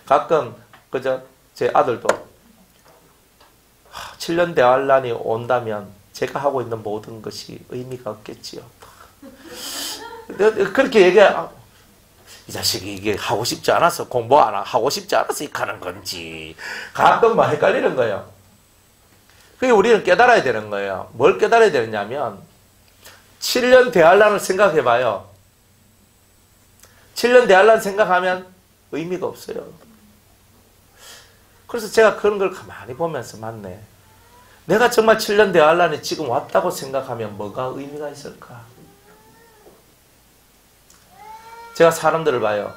가끔 그저 제 아들도 7년 대환란이 온다면 제가 하고 있는 모든 것이 의미가 없겠지요. 그렇게 얘기해. 이 자식이 이게 하고 싶지 않아서 공부 안 하고 싶지 않아서 이렇게 하는 건지 가끔 막 헷갈리는 거예요. 그게 우리는 깨달아야 되는 거예요. 뭘 깨달아야 되느냐면 7년 대환란을 생각해 봐요. 7년 대환란 생각하면 의미가 없어요. 그래서 제가 그런 걸 가만히 보면서 맞네. 내가 정말 7년 대환란이 지금 왔다고 생각하면 뭐가 의미가 있을까? 제가 사람들을 봐요.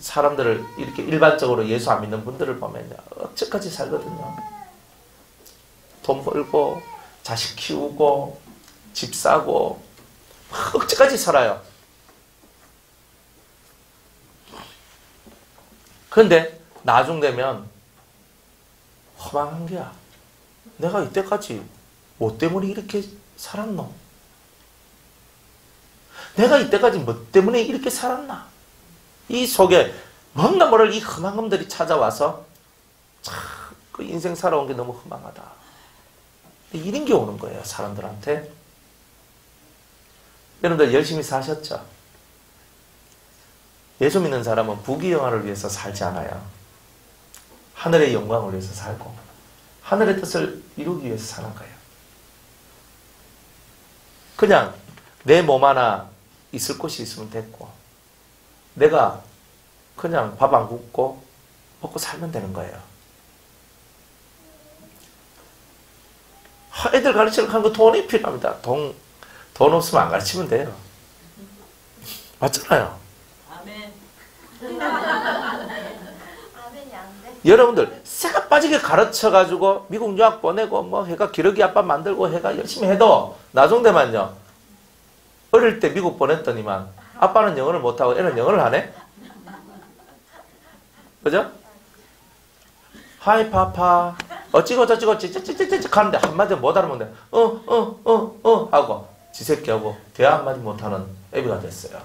사람들을 이렇게 일반적으로 예수 안 믿는 분들을 보면요, 억지까지 살거든요. 돈 벌고 자식 키우고 집 사고 억지까지 살아요. 그런데 나중 되면 허망한 게야. 내가 이때까지 뭐 때문에 이렇게 살았노? 내가 이때까지 뭐 때문에 이렇게 살았나? 이 속에 뭔가 모를 이 허망함들이 찾아와서 참 그 인생 살아온 게 너무 허망하다. 이런 게 오는 거예요, 사람들한테. 여러분들 열심히 사셨죠? 예수 믿는 사람은 부귀영화를 위해서 살지 않아요. 하늘의 영광을 위해서 살고 하늘의 뜻을 이루기 위해서 사는 거예요. 그냥 내 몸 하나 있을 곳이 있으면 됐고, 내가 그냥 밥 안 굶고 먹고 살면 되는 거예요. 애들 가르치려고 하는 거 돈이 필요합니다. 돈 없으면 안 가르치면 돼요. 맞잖아요. 아멘. 여러분들 새가 빠지게 가르쳐가지고 미국 유학 보내고 뭐 해가 기러기 아빠 만들고 해가 열심히 해도 나중 되면요, 어릴 때 미국 보냈더니만 아빠는 영어를 못하고 애는 영어를 하네? 그죠? 하이 파파 어찌고 저찌고 찌찌찌찌찌 하는데 한마디 못 알아먹는데 하고 지새끼하고 대화 한마디 못하는 애비가 됐어요.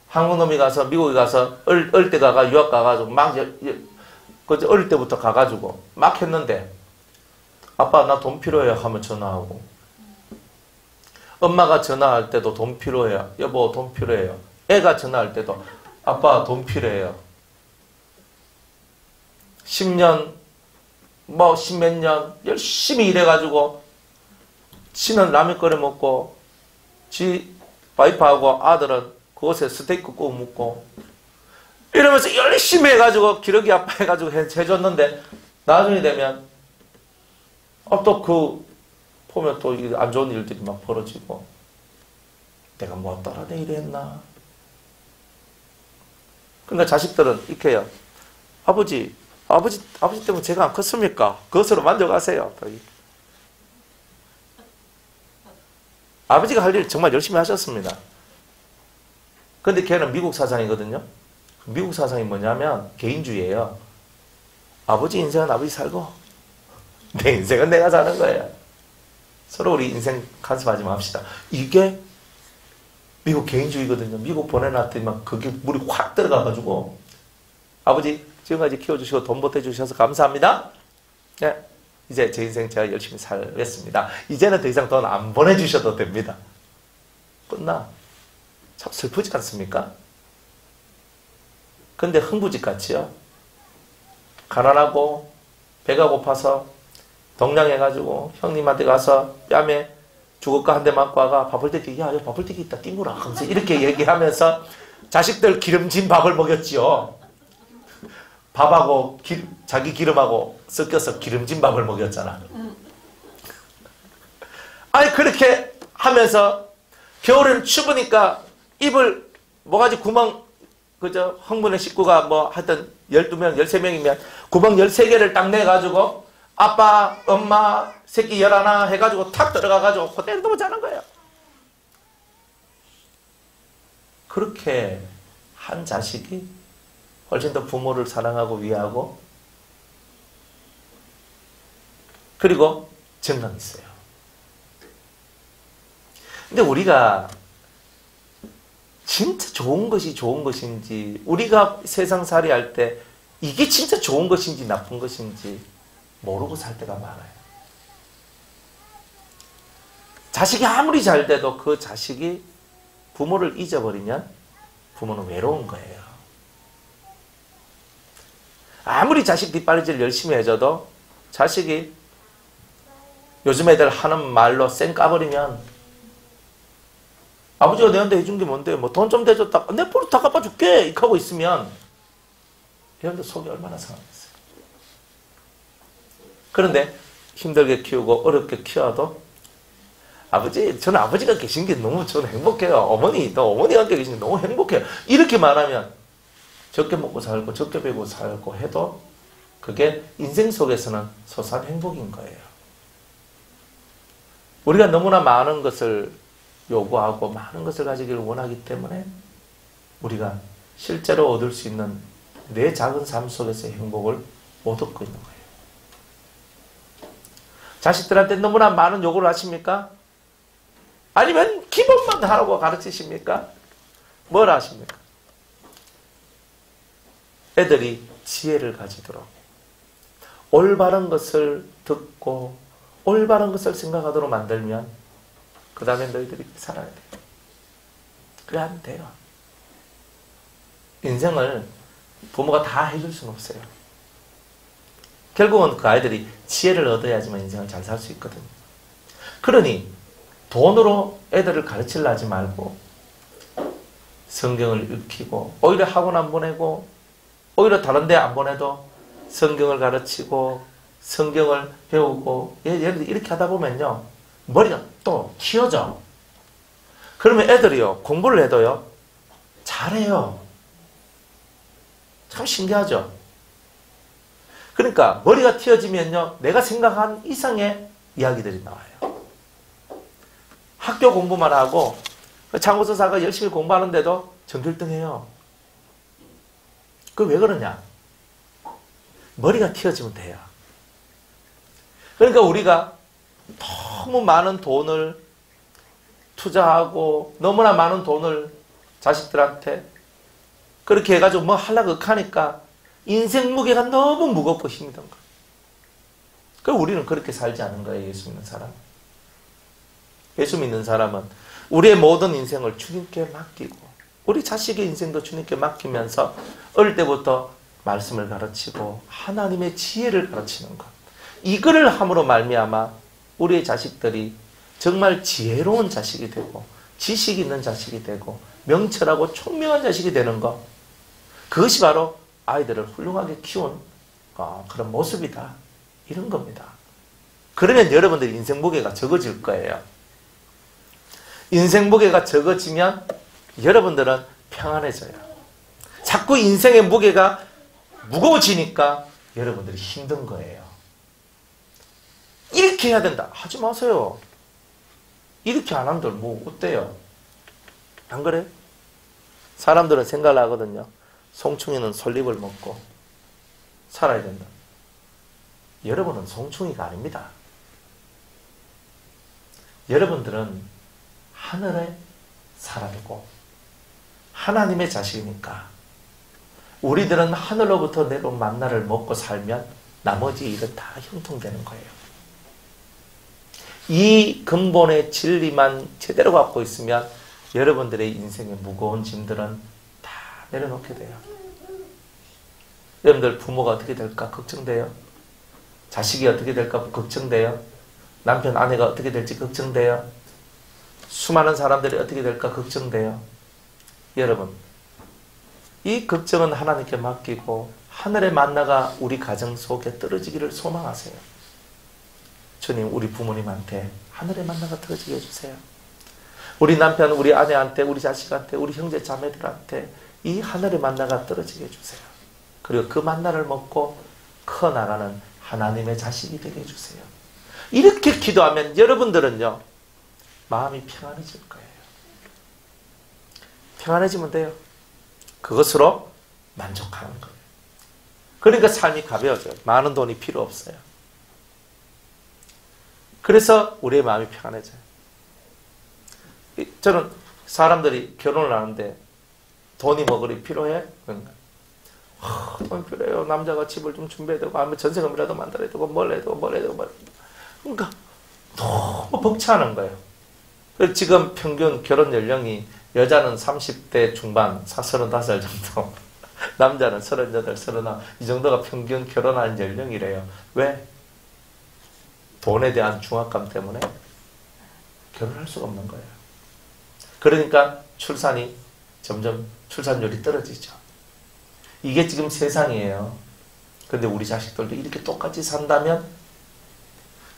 한국 놈이 가서 미국에 가서 어릴 때 가가 유학 가가지고 막 어릴 때부터 가가지고 막 했는데 아빠 나 돈 필요해요 하면 전화하고, 엄마가 전화할 때도 돈 필요해요. 여보 돈 필요해요. 애가 전화할 때도 아빠 돈 필요해요. 10년 뭐 십몇 년 열심히 일해가지고 지는 라면 끓여 먹고 지 와이프하고 아들은 그곳에 스테이크 구워 먹고 이러면서 열심히 해가지고 기러기 아빠 해가지고 해줬는데 나중에 되면 또 그 보면 또 안 좋은 일들이 막 벌어지고 내가 뭐 따라 내 일했나. 그러니까 자식들은 이렇게 해요. 아버지 때문에 제가 안 컸습니까? 그것으로 만족하세요. 아버지가 할 일 정말 열심히 하셨습니다. 근데 걔는 미국 사상이거든요. 미국 사상이 뭐냐면 개인주의예요. 아버지 인생은 아버지 살고 내 인생은 내가 사는 거예요. 서로 우리 인생 간섭하지 맙시다. 이게 미국 개인주의거든요. 미국 보내놨더니 막 그게 물이 확 들어가가지고 아버지 지금까지 키워주시고 돈 보태주셔서 감사합니다. 네, 이제 제 인생 제가 열심히 살겠습니다. 이제는 더 이상 돈 안 보내주셔도 됩니다. 끝나. 참 슬프지 않습니까? 근데 흥부짓같이요. 가난하고 배가 고파서 동냥해가지고 형님한테 가서 뺨에 주걱과 한 대 맞고 와가 밥벌떼기, 야, 여기 밥벌떼기 있다, 띵구라 하면서 이렇게 얘기하면서 자식들 기름진 밥을 먹였지요. 밥하고 자기 기름하고 섞여서 기름진 밥을 먹였잖아. 아니 그렇게 하면서 겨울에는 추우니까 입을 모가지 구멍 그저 흥분의 식구가 뭐 하여튼 12명, 13명이면 구멍 13개를 딱 내가지고 아빠, 엄마, 새끼 11 해가지고 탁 들어가가지고 호텔에 너무 자는 거예요. 그렇게 한 자식이 훨씬 더 부모를 사랑하고 위하고 그리고 정감이 있어요. 근데 우리가 진짜 좋은 것이 좋은 것인지 우리가 세상살이 할 때 이게 진짜 좋은 것인지 나쁜 것인지 모르고 살 때가 많아요. 자식이 아무리 잘 돼도 그 자식이 부모를 잊어버리면 부모는 외로운 거예요. 아무리 자식 뒷바라지를 열심히 해줘도 자식이 요즘 애들 하는 말로 쌩 까버리면 아버지가 내한테 해준 게 뭔데 뭐 돈 좀 대줬다 내 포로 다 갚아줄게 이렇게 하고 있으면 얘한테 속이 얼마나 상하겠어요. 그런데 힘들게 키우고 어렵게 키워도 저는 아버지가 계신 게 너무 저는 행복해요. 어머니가 함께 계신 게 너무 행복해요. 이렇게 말하면 적게 먹고 살고 적게 배고 살고 해도 그게 인생 속에서는 소소한 행복인 거예요. 우리가 너무나 많은 것을 요구하고 많은 것을 가지기를 원하기 때문에 우리가 실제로 얻을 수 있는 내 작은 삶 속에서의 행복을 못 얻고 있는 거예요. 자식들한테 너무나 많은 요구를 하십니까? 아니면 기본만 하라고 가르치십니까? 뭘 하십니까? 애들이 지혜를 가지도록 올바른 것을 듣고 올바른 것을 생각하도록 만들면 그 다음에 너희들이 살아야 돼요. 그래야 하면 돼요. 인생을 부모가 다 해줄 수는 없어요. 결국은 그 아이들이 지혜를 얻어야지만 인생을 잘 살 수 있거든요. 그러니 돈으로 애들을 가르치려 하지 말고 성경을 읽히고 오히려 학원 안 보내고 오히려 다른 데 안 보내도 성경을 가르치고 성경을 배우고 예를 들어 이렇게 하다 보면요 머리가 또 튀어져. 그러면 애들이요 공부를 해도요 잘해요. 참 신기하죠. 그러니까 머리가 튀어지면요 내가 생각한 이상의 이야기들이 나와요. 학교 공부만 하고 장고서사가 열심히 공부하는데도 전교일등해요. 그 왜 그러냐? 머리가 튀어지면 돼요. 그러니까 우리가 너무 많은 돈을 투자하고 너무나 많은 돈을 자식들한테 그렇게 해가지고 뭐 하려고 하니까 인생 무게가 너무 무겁고 힘이 든 거예요. 그럼 우리는 그렇게 살지 않은 거예요. 예수 믿는 사람. 예수 믿는 사람은 우리의 모든 인생을 주님께 맡기고 우리 자식의 인생도 주님께 맡기면서 어릴 때부터 말씀을 가르치고 하나님의 지혜를 가르치는 것. 이거를 함으로 말미암아 우리의 자식들이 정말 지혜로운 자식이 되고 지식 있는 자식이 되고 명철하고 총명한 자식이 되는 것. 그것이 바로 아이들을 훌륭하게 키운 그런 모습이다. 이런 겁니다. 그러면 여러분들의 인생 무게가 적어질 거예요. 인생 무게가 적어지면 여러분들은 평안해져요. 자꾸 인생의 무게가 무거워지니까 여러분들이 힘든 거예요. 이렇게 해야 된다. 하지 마세요. 이렇게 안 한들 뭐 어때요? 안 그래? 사람들은 생각을 하거든요. 송충이는 솔잎을 먹고 살아야 된다. 여러분은 송충이가 아닙니다. 여러분들은 하늘의 사람이고 하나님의 자식이니까 우리들은 하늘로부터 내려온 만나를 먹고 살면 나머지 일은 다 형통되는 거예요. 이 근본의 진리만 제대로 갖고 있으면 여러분들의 인생의 무거운 짐들은 다 내려놓게 돼요. 여러분들 부모가 어떻게 될까 걱정돼요. 자식이 어떻게 될까 걱정돼요. 남편 아내가 어떻게 될지 걱정돼요. 수많은 사람들이 어떻게 될까 걱정돼요. 여러분, 이 걱정은 하나님께 맡기고 하늘의 만나가 우리 가정 속에 떨어지기를 소망하세요. 주님, 우리 부모님한테 하늘의 만나가 떨어지게 해주세요. 우리 남편, 우리 아내한테, 우리 자식한테, 우리 형제 자매들한테 이 하늘의 만나가 떨어지게 해주세요. 그리고 그 만나를 먹고 커나가는 하나님의 자식이 되게 해주세요. 이렇게 기도하면 여러분들은요, 마음이 평안해질 거예요. 평안해지면 돼요. 그것으로 만족하는 거예요. 그러니까 삶이 가벼워져요. 많은 돈이 필요 없어요. 그래서 우리의 마음이 평안해져요. 저는 사람들이 결혼을 하는데 돈이 뭐 그리 필요해? 그러니까 돈 필요해요. 남자가 집을 좀 준비해야 되고 아니면 전세금이라도 만들어야 되고 뭘 해야 되고 뭘 해야 되고 뭘 해야 되고. 그러니까 너무 벅차는 거예요. 그래서 지금 평균 결혼 연령이 여자는 30대 중반 35살 정도, 남자는 38, 39, 이 정도가 평균 결혼하는 연령이래요. 왜? 돈에 대한 중압감 때문에 결혼할 수가 없는 거예요. 그러니까 출산이 점점 출산율이 떨어지죠. 이게 지금 세상이에요. 근데 우리 자식들도 이렇게 똑같이 산다면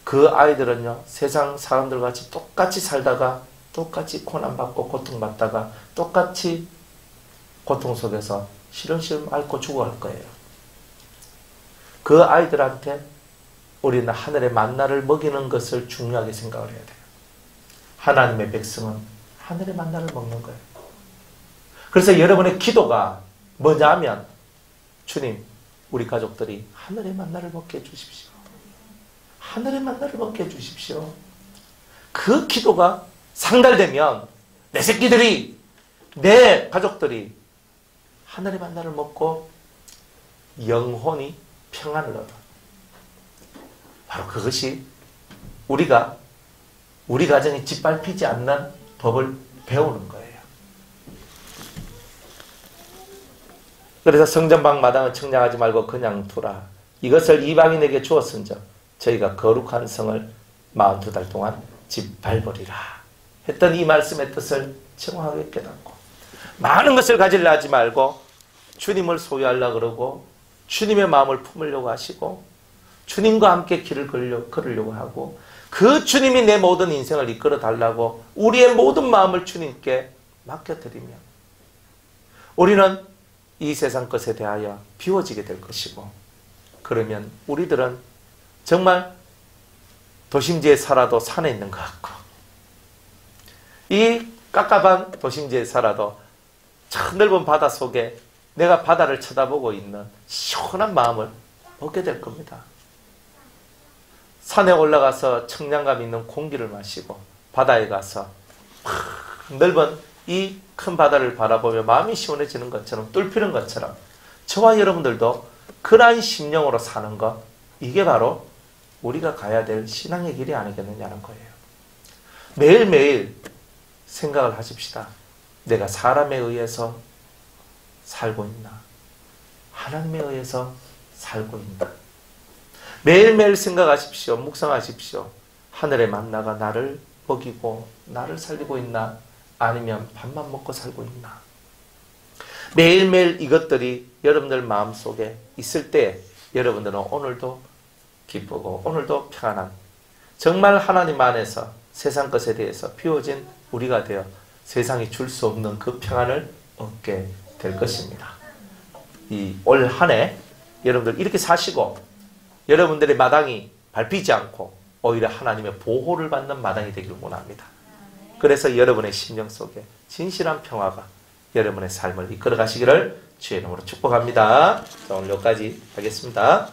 그 아이들은요, 세상 사람들 같이 똑같이 살다가 똑같이 고난받고 고통받다가 똑같이 고통 속에서 시름시름 앓고 죽어갈 거예요. 그 아이들한테 우리는 하늘의 만나를 먹이는 것을 중요하게 생각을 해야 돼요. 하나님의 백성은 하늘의 만나를 먹는 거예요. 그래서 여러분의 기도가 뭐냐면, 주님, 우리 가족들이 하늘의 만나를 먹게 해주십시오. 하늘의 만나를 먹게 해주십시오. 그 기도가 상달되면 내 새끼들이, 내 가족들이 하늘의 만나를 먹고 영혼이 평안을 얻어. 바로 그것이 우리가 우리 가정이 짓밟히지 않는 법을 배우는 거예요. 그래서 성전방 마당을 청량하지 말고 그냥 두라. 이것을 이방인에게 주었은즉 저희가 거룩한 성을 42달 동안 짓밟으리라 했던 이 말씀의 뜻을 정확하게 깨닫고, 많은 것을 가지려 하지 말고 주님을 소유하려고 그러고 주님의 마음을 품으려고 하시고 주님과 함께 길을 걸으려고 하고 그 주님이 내 모든 인생을 이끌어 달라고 우리의 모든 마음을 주님께 맡겨드리면 우리는 이 세상 것에 대하여 비워지게 될 것이고, 그러면 우리들은 정말 도심지에 살아도 산에 있는 것 같고, 이 깝깝한 도심지에 살아도 저 넓은 바다 속에 내가 바다를 쳐다보고 있는 시원한 마음을 얻게 될 겁니다. 산에 올라가서 청량감 있는 공기를 마시고 바다에 가서 넓은 이 큰 바다를 바라보며 마음이 시원해지는 것처럼, 뚫히는 것처럼 저와 여러분들도 그러한 심령으로 사는 것, 이게 바로 우리가 가야 될 신앙의 길이 아니겠느냐는 거예요. 매일매일 생각을 하십시다. 내가 사람에 의해서 살고 있나? 하나님에 의해서 살고 있나? 매일매일 생각하십시오. 묵상하십시오. 하늘의 만나가 나를 먹이고 나를 살리고 있나? 아니면 밥만 먹고 살고 있나? 매일매일 이것들이 여러분들 마음속에 있을 때 여러분들은 오늘도 기쁘고 오늘도 평안한, 정말 하나님 안에서 세상 것에 대해서 비워진 우리가 되어 세상이 줄 수 없는 그 평안을 얻게 될 것입니다. 이 올 한 해 여러분들 이렇게 사시고 여러분들의 마당이 밟히지 않고 오히려 하나님의 보호를 받는 마당이 되기를 원합니다. 그래서 여러분의 심령 속에 진실한 평화가 여러분의 삶을 이끌어 가시기를 주의 이름으로 축복합니다. 자, 오늘 여기까지 하겠습니다.